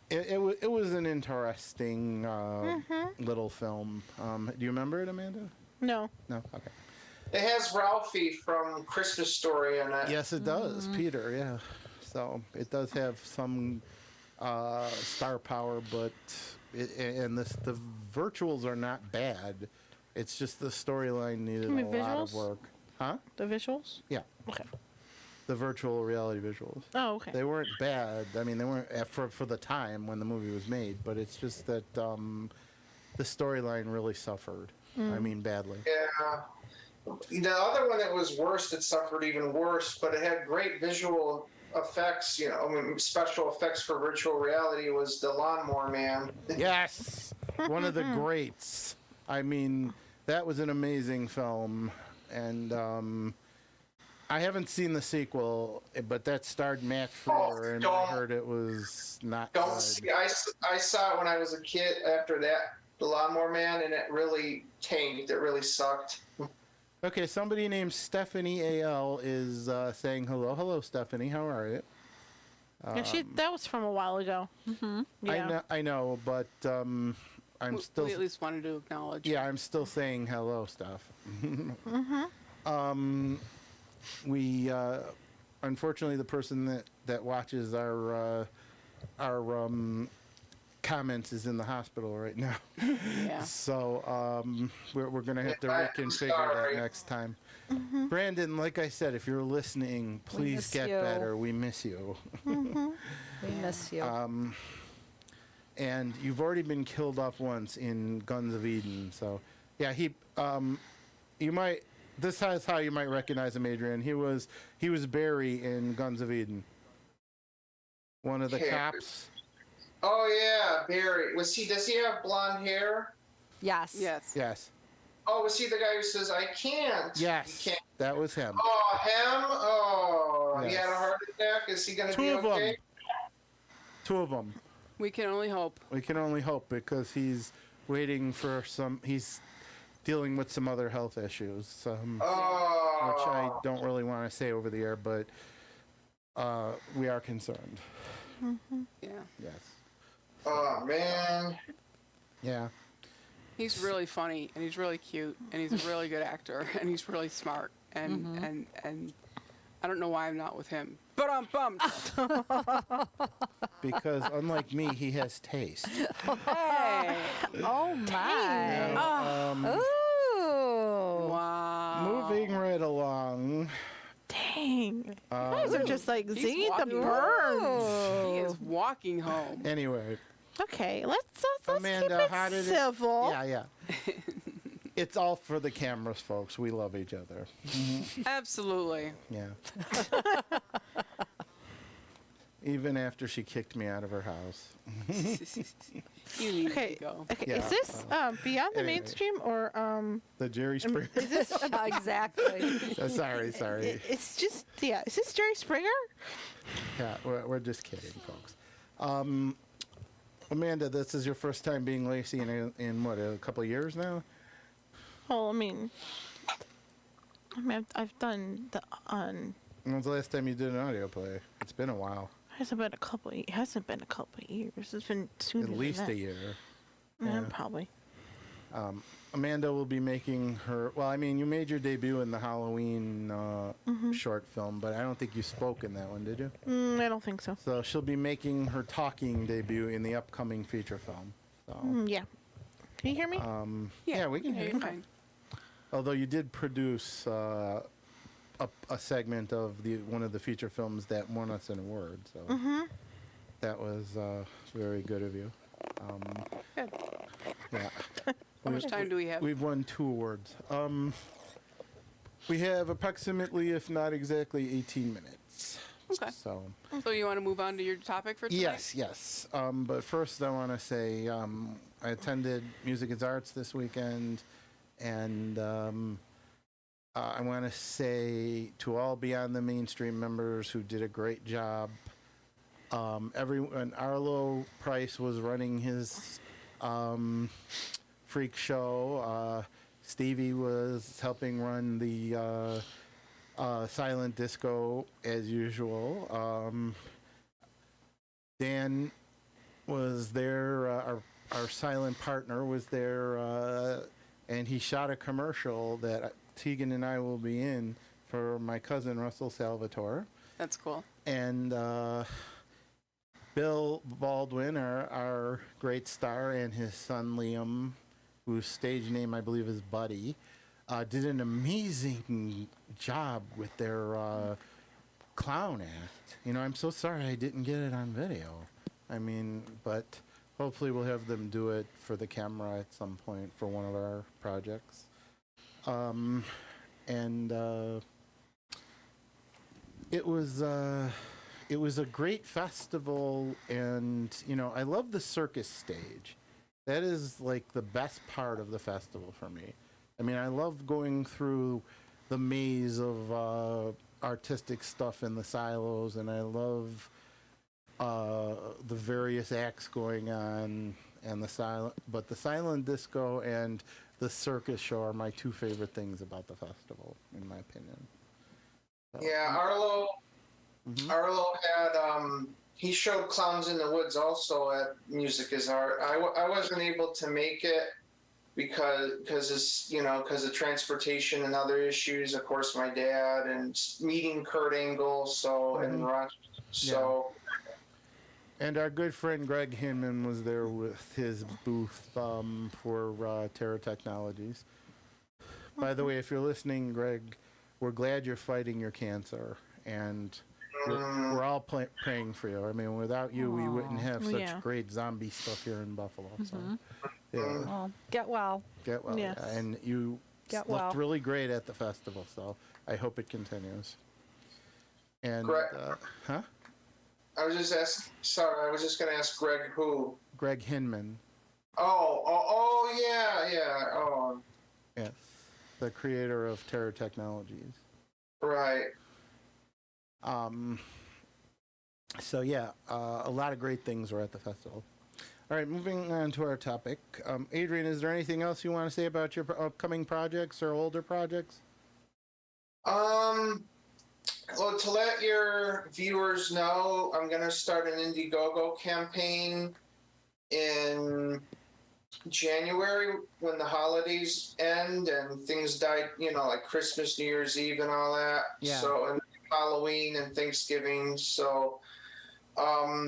C: it was an interesting little film. Do you remember it, Amanda?
D: No.
C: No. Okay.
A: It has Ralphie from Christmas Story in it.
C: Yes, it does, Peter. Yeah. So it does have some star power, but the virtuals are not bad. It's just the storyline needed a lot of work. Huh?
D: The visuals?
C: Yeah.
D: Okay.
C: The virtual reality visuals.
D: Oh, okay.
C: They weren't bad. I mean, they weren't for the time when the movie was made, but it's just that the storyline really suffered. I mean, badly.
A: Yeah. The other one that was worse, that suffered even worse, but it had great visual effects, special effects for virtual reality, was The Lawnmower Man.
C: Yes, one of the greats. I mean, that was an amazing film, and I haven't seen the sequel, but that starred Matt Freer, and I heard it was not
A: Don't
C: good.
A: see. I saw it when I was a kid. After that, The Lawnmower Man, and it really tanked. It really sucked.
C: Okay, somebody named Stephanie AL is saying hello. Hello, Stephanie. How are you?
D: Yeah, that was from a while ago. Mm-hmm. Yeah.
C: I know, but I'm still.
F: We at least wanted to acknowledge.
C: Yeah, I'm still saying hello stuff. We unfortunately the person that watches our comments is in the hospital right now.
F: Yeah.
C: So we're gonna have to reconfigure that next time. Brandon, like I said, if you're listening, please
G: miss
C: get
G: you.
C: better. We miss you.
G: We miss you.
C: And you've already been killed off once in Guns of Eden. So yeah, you might. This is how you might recognize him, Adrian. He was Barry in Guns of Eden. One of the
A: Okay.
C: cops.
A: Oh yeah, Barry. Does he have blonde hair?
G: Yes.
F: Yes.
C: Yes.
A: Oh, was he the guy who says I can't?
C: Yes.
A: You can't.
C: That was him.
A: Oh, him? Oh, he
C: Yes.
A: had a heart attack. Is he gonna
C: Two
A: be
C: of
A: okay?
C: them. Two of them.
F: We can only hope.
C: We can only hope because he's waiting for he's dealing with some other health issues, which I
A: Oh.
C: don't really want to say over the air, but we are concerned.
F: Yeah.
C: Yes.
A: Oh man.
C: Yeah.
F: He's really funny, and he's really cute, and he's a really good actor, and he's really smart, and I don't know why I'm not with him. But I'm bummed.
C: Because unlike me, he has taste.
F: Hey.
G: Oh my.
C: Now,
G: Ooh.
F: Wow.
C: moving right along.
D: Dang. You guys are just like
F: He's
D: zinging the
F: walking
D: burns.
F: He is walking home.
C: Anyway,
D: Okay, let's
C: Amanda,
D: keep
C: how
D: it
C: did
D: civil.
C: yeah. It's all for the cameras, folks. We love each other.
F: Absolutely.
C: Yeah. Even after she kicked me out of her house.
F: You need
D: Okay.
F: to go.
D: Okay,
C: Yeah,
D: is this beyond the
C: anyway.
D: mainstream or
C: The Jerry Springer.
G: Exactly.
C: Sorry.
D: it's just is this Jerry Springer?
C: Yeah, we're just kidding, folks. Amanda, this is your first time being Lacey in what, a couple of years now?
D: Well, I mean I've done the
C: When was the last time you did an audio play? It's been a while.
D: hasn't been a couple of years. It's been sooner
C: At
D: than
C: least
D: that.
C: a year.
D: Yeah, probably.
C: Amanda will be making her. Well, I mean, you made your debut in the Halloween short film, but I don't think you spoke in that one, did you?
D: I don't think so.
C: So she'll be making her talking debut in the upcoming feature film. So,
D: Yeah. Can you hear me?
C: yeah, we can hear
F: you're
C: you.
F: fine.
C: Although you did produce a segment of one of the feature films that won us an award, so that was very good of you.
F: Good.
C: Yeah.
F: How much time do we have?
C: We've won 2 awards. We have approximately, if not exactly, 18 minutes.
F: Okay.
C: So,
F: So you want to move on to your topic for tonight?
C: yes. But first, I want to say I attended Music is Arts this weekend, and I want to say to all Beyond the Mainstream members who did a great job. When Arlo Price was running his freak show, Stevie was helping run the silent disco as usual. Dan was there, our silent partner was there, and he shot a commercial that Tegan and I will be in for my cousin Russell Salvatore.
F: That's cool.
C: And Bill Baldwin, our great star, and his son Liam, whose stage name I believe is Buddy, did an amazing job with their clown act. You know, I'm so sorry I didn't get it on video. I mean, but hopefully we'll have them do it for the camera at some point for one of our projects. It was a great festival, and you know, I love the circus stage. That is like the best part of the festival for me. I mean, I love going through the maze of artistic stuff in the silos, and I love the various acts going on, and the silent disco and the circus show are my 2 favorite things about the festival, in my opinion. So,
A: Yeah, Arlo had he showed Clowns in the Woods also at Music is Art. I wasn't able to make it because it's, because of transportation and other issues. Of course, my dad and meeting Kurt Angle, and Rochester. So.
C: And our good friend Greg Hinman was there with his booth for Terra Technologies. By the way, if you're listening, Greg, we're glad you're fighting your cancer, and we're all praying for you. I mean, without you, we wouldn't have such
D: Yeah.
C: great zombie stuff here in Buffalo. So, yeah,
G: Well, get well.
C: get well.
D: Yes.
C: Yeah. And you
G: Get
C: looked
G: well.
C: really great at the festival, so I hope it continues. And,
A: Greg.
C: huh?
A: I was just going to ask Greg who.
C: Greg Hinman.
A: Oh, yeah. Oh,
C: Yes. The creator of Terra Technologies.
A: right.
C: So yeah, a lot of great things were at the festival. All right, moving on to our topic. Adrian, is there anything else you want to say about your upcoming projects or older projects?
A: Well, to let your viewers know, I'm going to start an Indiegogo campaign in January when the holidays end and things die, like Christmas, New Year's Eve and all that.
C: Yeah.
A: So, and Halloween and Thanksgiving. So, I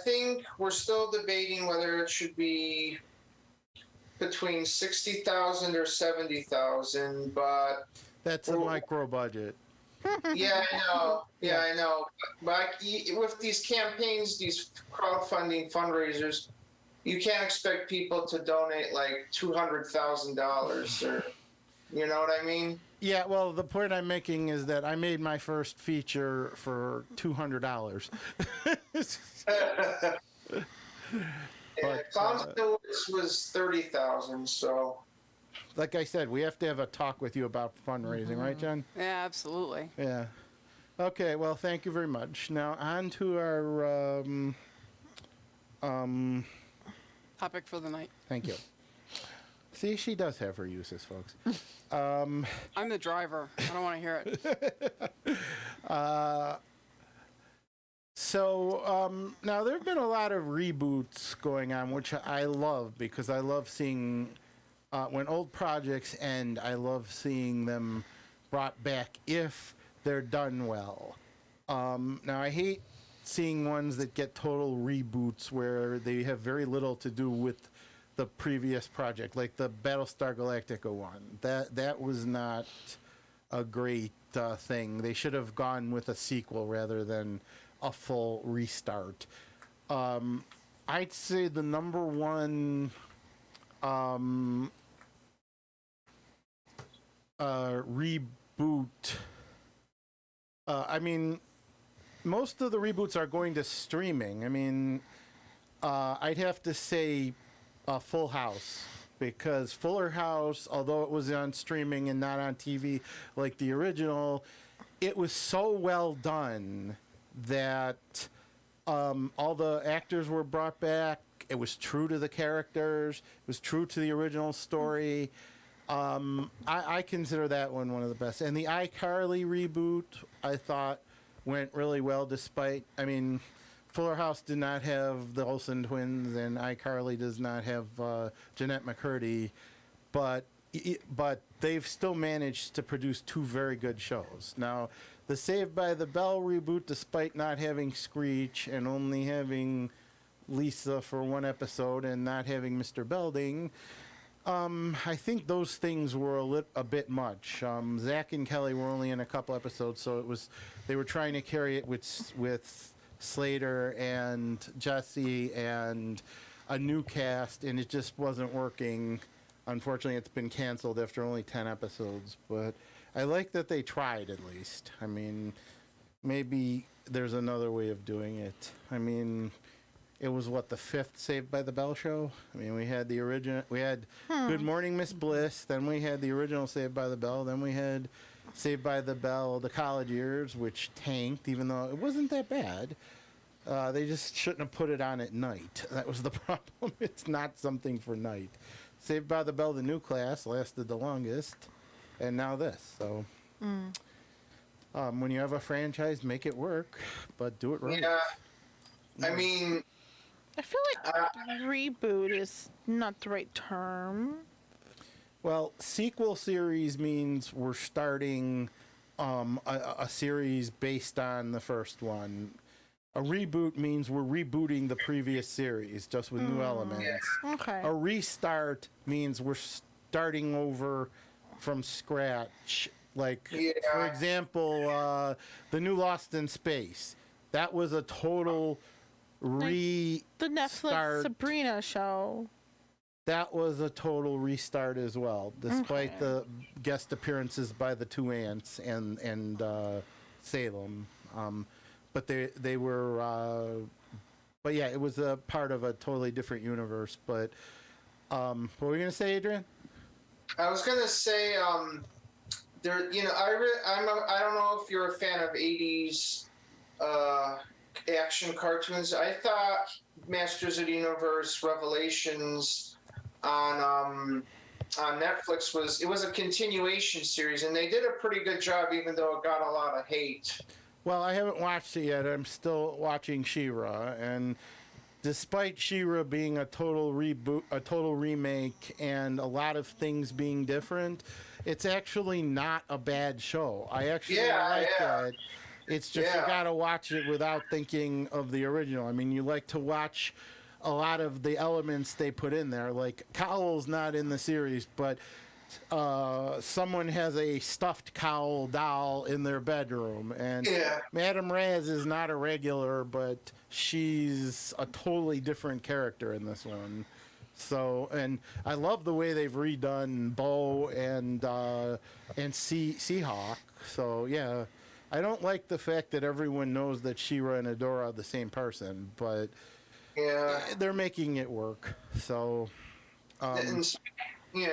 A: think we're still debating whether it should be between 60,000 or 70,000, but
C: That's a micro budget.
A: yeah, I know. Yeah, I know. But with these campaigns, these crowdfunding fundraisers, you can't expect people to donate like $200,000 or, you know what I mean?
C: Yeah, well, the point I'm making is that I made my first feature for $200.
A: Clowns in the Woods was 30,000. So
C: Like I said, we have to have a talk with you about fundraising, right, Jen?
F: Yeah, absolutely.
C: Yeah. Okay, well, thank you very much. Now, on to our,
F: Topic for the night.
C: thank you. See, she does have her uses, folks.
F: I'm the driver. I don't want to hear it.
C: Now there have been a lot of reboots going on, which I love because I love seeing when old projects end. I love seeing them brought back if they're done well. Now I hate seeing ones that get total reboots where they have very little to do with the previous project, like the Battlestar Galactica one. That was not a great thing. They should have gone with a sequel rather than a full restart. I'd say the number one reboot. I mean, most of the reboots are going to streaming. I mean, I'd have to say Full House, because Fuller House, although it was on streaming and not on TV like the original, it was so well done that all the actors were brought back. It was true to the characters. It was true to the original story. I consider that one of the best. And the iCarly reboot, I thought, went really well despite, I mean, Fuller House did not have the Olsen twins, and iCarly does not have Jeanette McCurdy, but they've still managed to produce two very good shows. Now, the Saved by the Bell reboot, despite not having Screech and only having Lisa for one episode and not having Mr. Belding, I think those things were a bit much. Zach and Kelly were only in a couple episodes, so they were trying to carry it with Slater and Jesse and a new cast, and it just wasn't working. Unfortunately, it's been canceled after only 10 episodes, but I like that they tried at least. I mean, maybe there's another way of doing it. I mean, it was the fifth Saved by the Bell show? I mean, we had the original, we had Good Morning Miss Bliss, then we had the original Saved by the Bell, then we had Saved by the Bell, The College Years, which tanked, even though it wasn't that bad. They just shouldn't have put it on at night. That was the problem. It's not something for night. Saved by the Bell, The New Class lasted the longest, and now this. So, When you have a franchise, make it work, but do it right.
A: Yeah. I mean,
D: I feel like reboot is not the right term.
C: Well, sequel series means we're starting a series based on the first one. A reboot means we're rebooting the previous series, just with new elements.
D: Okay.
C: A restart means we're starting over from scratch. Like, for example, the new Lost in Space. That was a total
D: The Netflix
C: restart.
D: Sabrina show.
C: That was a total restart as well, despite
D: Okay.
C: the guest appearances by the two ants and Salem. But they were, but yeah, it was a part of a totally different universe. But what were you gonna say, Adrian?
A: I was gonna say, there. You know, I don't know if you're a fan of '80s action cartoons. I thought Masters of the Universe Revelations on Netflix was a continuation series, and they did a pretty good job, even though it got a lot of hate.
C: Well, I haven't watched it yet. I'm still watching She-Ra, and despite She-Ra being a total reboot, a total remake, and a lot of things being different, it's actually not a bad show. I actually like it. It's just you gotta watch it without thinking of the original. I mean, you like to watch a lot of the elements they put in there. Like, Cowl's not in the series, but someone has a stuffed Cowl doll in their bedroom, and Madame Raz is not a regular, but she's a totally different character in this one. So, and I love the way they've redone Bo and Seahawk. So yeah, I don't like the fact that everyone knows that She-Ra and Adora are the same person, but they're making it work. So,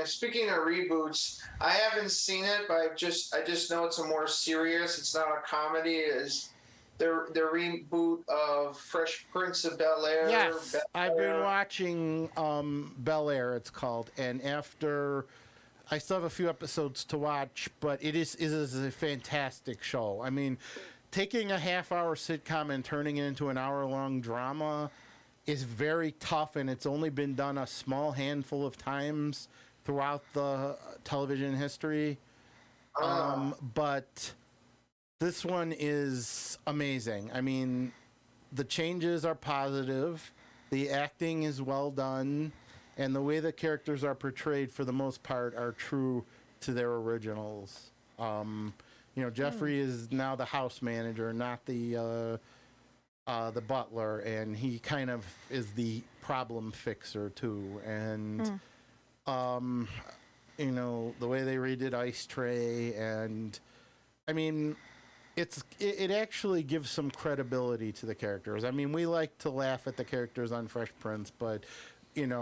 A: speaking of reboots, I haven't seen it, but I just know it's a more serious. It's not a comedy. Is the reboot of Fresh Prince of Bel-Air?
C: Yes, I've been watching Bel Air. It's called, and after I still have a few episodes to watch, but it is a fantastic show. I mean, taking a half-hour sitcom and turning it into an hour-long drama is very tough, and it's only been done a small handful of times throughout the television history. But this one is amazing. I mean, the changes are positive, the acting is well done, and the way the characters are portrayed for the most part are true to their originals. Jeffrey is now the house manager, not the butler, and he kind of is the problem fixer too. And the way they redid Ice Tray, and I mean, it actually gives some credibility to the characters. I mean, we like to laugh at the characters on Fresh Prince, but in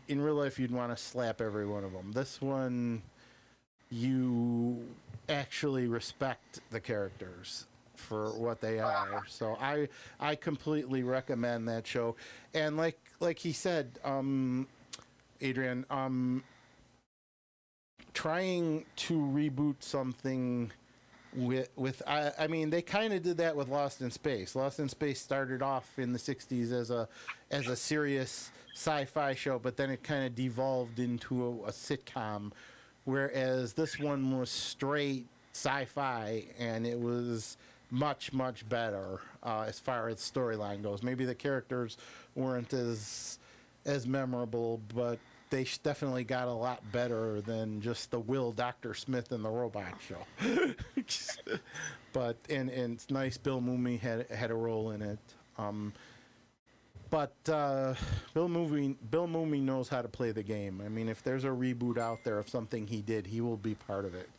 C: real life, you'd want to slap every one of them. This one, you actually respect the characters for what they are. So I completely recommend that show. And like he said, Adrian, trying to reboot something with I mean, they kind of did that with Lost in Space. Lost in Space started off in the 60s as a serious sci-fi show, but then it kind of devolved into a sitcom, whereas this one was straight sci-fi, and it was much better as far as storyline goes. Maybe the characters weren't as memorable, but they definitely got a lot better than just the Will Dr. Smith and the Robot show. But and it's nice Bill Mumy had a role in it. But Bill Mumy knows how to play the game. I mean, if there's a reboot out there of something he did, he will be part of it.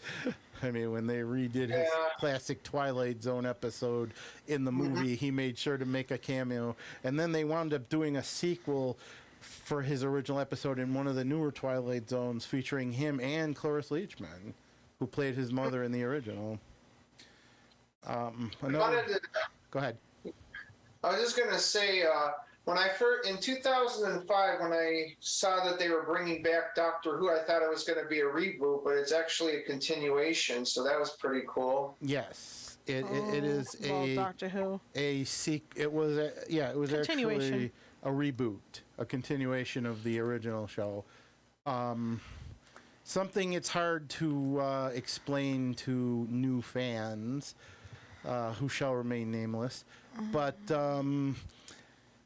C: I mean, when they redid his classic Twilight Zone episode in the movie, he made sure to make a cameo. And then they wound up doing a sequel for his original episode in one of the newer Twilight Zones, featuring him and Cloris Leachman, who played his mother in the original. Go ahead.
A: I was just gonna say, when I first in 2005, when I saw that they were bringing back Doctor Who, I thought it was going to be a reboot, but it's actually a continuation. So that was pretty cool.
C: Yes, it is
D: Well,
C: a
D: Doctor Who.
C: It was it was
D: Continuation.
C: actually a reboot, a continuation of the original show. Something it's hard to explain to new fans, who shall remain nameless, but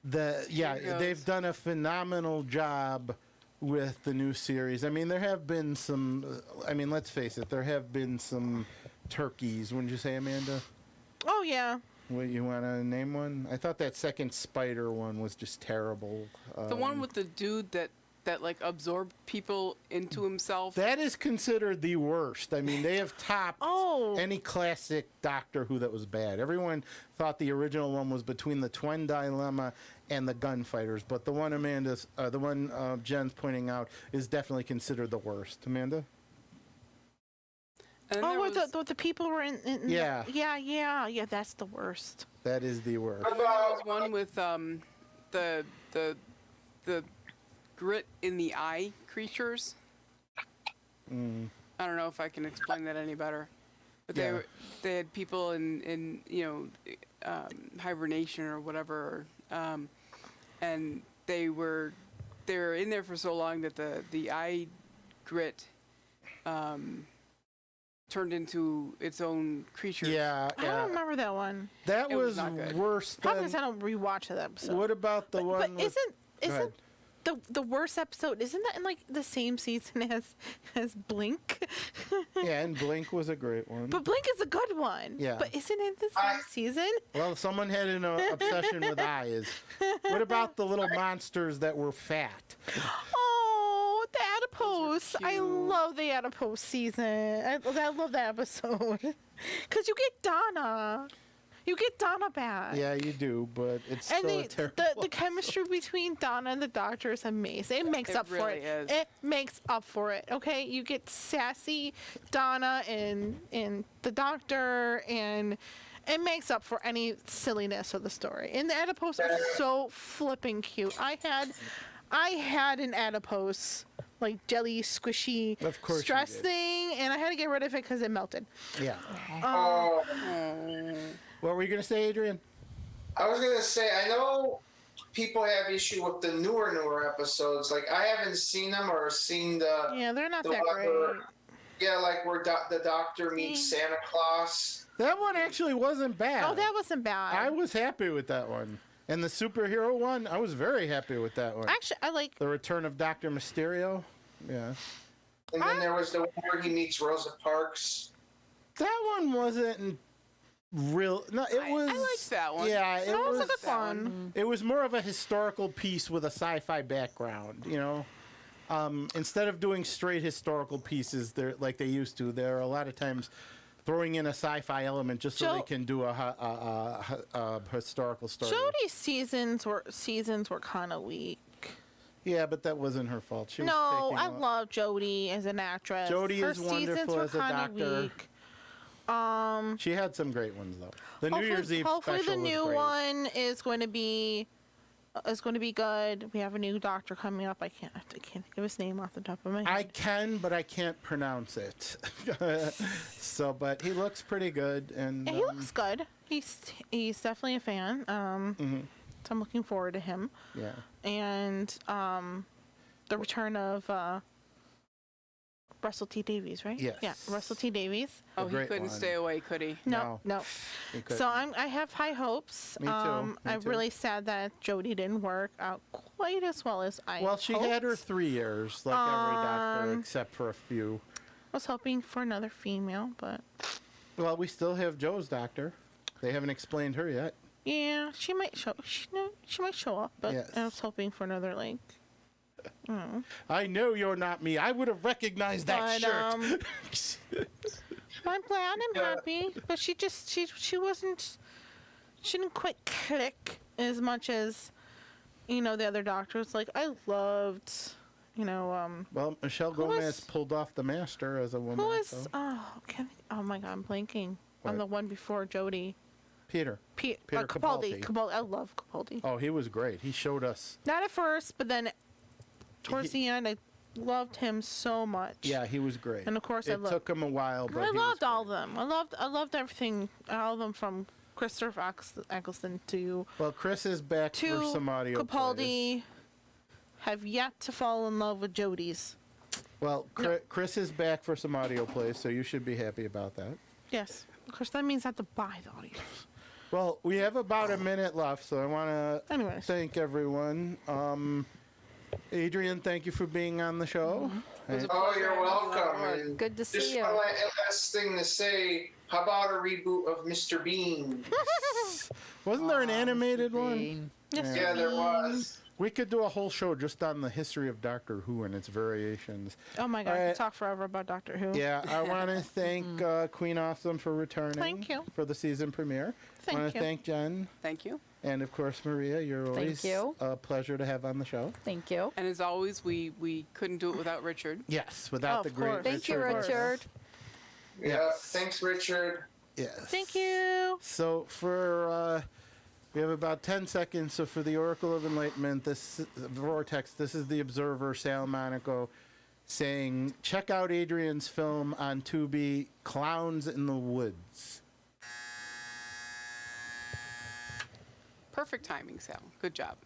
C: they've done a phenomenal job with the new series. I mean, there have been some. I mean, let's face it, there have been some turkeys. Wouldn't you say, Amanda?
D: Oh yeah.
C: What, you want to name one? I thought that second spider one was just terrible.
F: The one with the dude that like absorbed people into himself.
C: That is considered the worst. I mean, they have topped any classic Doctor Who that was bad. Everyone thought the original one was between the Twin Dilemma and the Gunfighters, but the one Jen's pointing out is definitely considered the worst. Amanda?
F: And
D: Oh,
F: there
D: where
F: was,
D: the people were in
C: Yeah.
D: yeah. That's the worst.
C: That is the worst.
A: What
F: there
A: about
F: was one with the grit in the eye creatures.
C: Mm.
F: I don't know if I can explain that any better. But
C: Yeah.
F: they had people in hibernation or whatever, and they were in there for so long that the eye grit turned into its own creature.
C: Yeah,
D: I don't remember that one.
C: That
F: It was
C: was
F: not good.
C: worse
D: Probably
C: than.
D: because I don't rewatch that episode.
C: What about the one?
D: But
C: with,
D: isn't the worst episode? Isn't that in like the same season as Blink?
C: Yeah, and Blink was a great one.
D: But Blink is a good one.
C: Yeah.
D: But isn't it the same season?
C: Well, someone had an obsession with eyes. What about the little monsters that were fat?
D: Oh, the adipose! I
F: cute.
D: love the adipose season. I love that episode because you get Donna. You get Donna back.
C: Yeah, you do, but it's
D: And
C: still a terrible.
D: the chemistry between Donna and the Doctor is amazing. It makes
F: It
D: up for
F: really
D: it.
F: is.
D: It makes up for it. Okay, you get sassy Donna and the Doctor, and it makes up for any silliness of the story. And the adipose are so flipping cute. I had an adipose, like jelly squishy
C: Of course you
D: stress
C: did.
D: thing, and I had to get rid of it because it melted.
C: Yeah.
A: Oh,
C: What were you gonna say, Adrian?
A: I was gonna say, I know people have issue with the newer episodes. Like I haven't seen them or seen the
D: Yeah, they're not
A: the
D: that
A: one
D: great.
A: where, like where the Doctor meets Santa Claus.
C: That one actually wasn't bad.
D: Oh, that wasn't bad.
C: I was happy with that one. And the superhero one, I was very happy with that one.
D: Actually, I like.
C: The Return of Dr. Mysterio. Yeah.
A: And then there was the one where he meets Rosa Parks.
C: That one wasn't real. No, it was.
F: I liked that one.
C: Yeah, it
D: That was
C: was.
D: a good one.
C: It was more of a historical piece with a sci-fi background, you know. Instead of doing straight historical pieces, like they used to, there are a lot of times throwing in a sci-fi element just so they can do a historical story.
D: Jody's seasons were kind of weak.
C: Yeah, but that wasn't her fault. She was
D: No,
C: taking
D: I
C: a-
D: love Jodie as an actress.
C: Jodie
D: Her
C: is
D: seasons
C: wonderful
D: were
C: as a
D: kinda
C: doctor.
D: weak.
C: She had some great ones though. The New Year's Eve
D: hopefully
C: special
D: the
C: was
D: new
C: great.
D: one is going to be good. We have a new doctor coming up. I can't think of his name off the top of my head.
C: I can, but I can't pronounce it. So, but he looks pretty good, and
D: Yeah, he looks good. He's definitely a fan. So I'm looking forward to him.
C: yeah.
D: And the return of Russell T Davies, right?
C: Yes.
D: Yeah, Russell T Davies.
C: A
F: Oh, he
C: great
F: couldn't
C: one.
F: stay away, could he?
D: No.
C: he could.
D: So I have high hopes.
C: Me too, me
D: I'm
C: too.
D: really sad that Jodie didn't work out quite as well as I.
C: Well, she had her
D: hoped.
C: 3 years, like every doctor, except for a few.
D: I was hoping for another female, but
C: Well, we still have Joe's doctor. They haven't explained her yet.
D: yeah, she might show. She might show up, but
C: Yes.
D: I was hoping for another like.
C: I know you're not me. I would have recognized that
D: But,
C: shirt.
D: I'm glad. I'm happy, but she wasn't. She didn't quite click as much as, the other doctors. Like I loved,
C: Well, Michelle
D: Who
C: Gomez
D: was-
C: pulled off the master as a woman.
D: who was?
C: so-
D: Oh my God, I'm blanking on
C: What?
D: the one before Jodie.
C: Peter.
D: Peter
C: Capaldi.
D: Capaldi. I love Capaldi.
C: Oh, he was great. He showed us.
D: Not at first, but then towards the end, I loved him so much.
C: Yeah, he was great.
D: And of course,
C: it took him a while, but
D: I
C: he was
D: loved all of
C: great.
D: them. I loved everything, all of them from Christopher Eccleston to
C: Well, Chris is back for some audio
D: Capaldi.
C: plays.
D: Have yet to fall in love with Jodie's.
C: Well, Chris is back for some audio plays, so you should be happy about that.
D: Yes, of course that means I have to buy the audio.
C: Well, we have about a minute left, so I want to
D: Anyways.
C: thank everyone. Adrian, thank you for being on the show. And-
A: Oh, you're welcome. And
G: Good to
A: just
G: see you.
A: one last thing to say. How about a reboot of Mr. Bean?
C: Wasn't there an animated one?
G: Bean.
D: Yes,
A: Yeah, there was.
C: We could do a whole show just on the history of Doctor Who and its variations.
D: Oh my God,
C: All
D: I
C: right.
D: could talk forever about Doctor Who.
C: Yeah, I want to thank Queen Awesome for returning.
D: Thank you.
C: For the season premiere.
D: Thank
C: I want to
D: you.
C: thank Jen.
F: Thank you.
C: And of course, Maria, you're always
G: you.
C: a pleasure to have on the show.
G: Thank you.
F: And as always, we couldn't do it without Richard.
C: Yes, without
D: Oh,
C: the
D: of
C: great
D: course.
G: Thank you,
C: Richard.
G: Richard.
A: Yeah.
C: Yes.
A: Thanks, Richard.
C: Yes.
D: Thank you.
C: So for we have about 10 seconds. So for the Oracle of Enlightenment, this Vortex, this is the Observer, Sal Monaco, saying, check out Adrian's film on Tubi, Clowns in the Woods.
F: Perfect timing, Sal. Good job.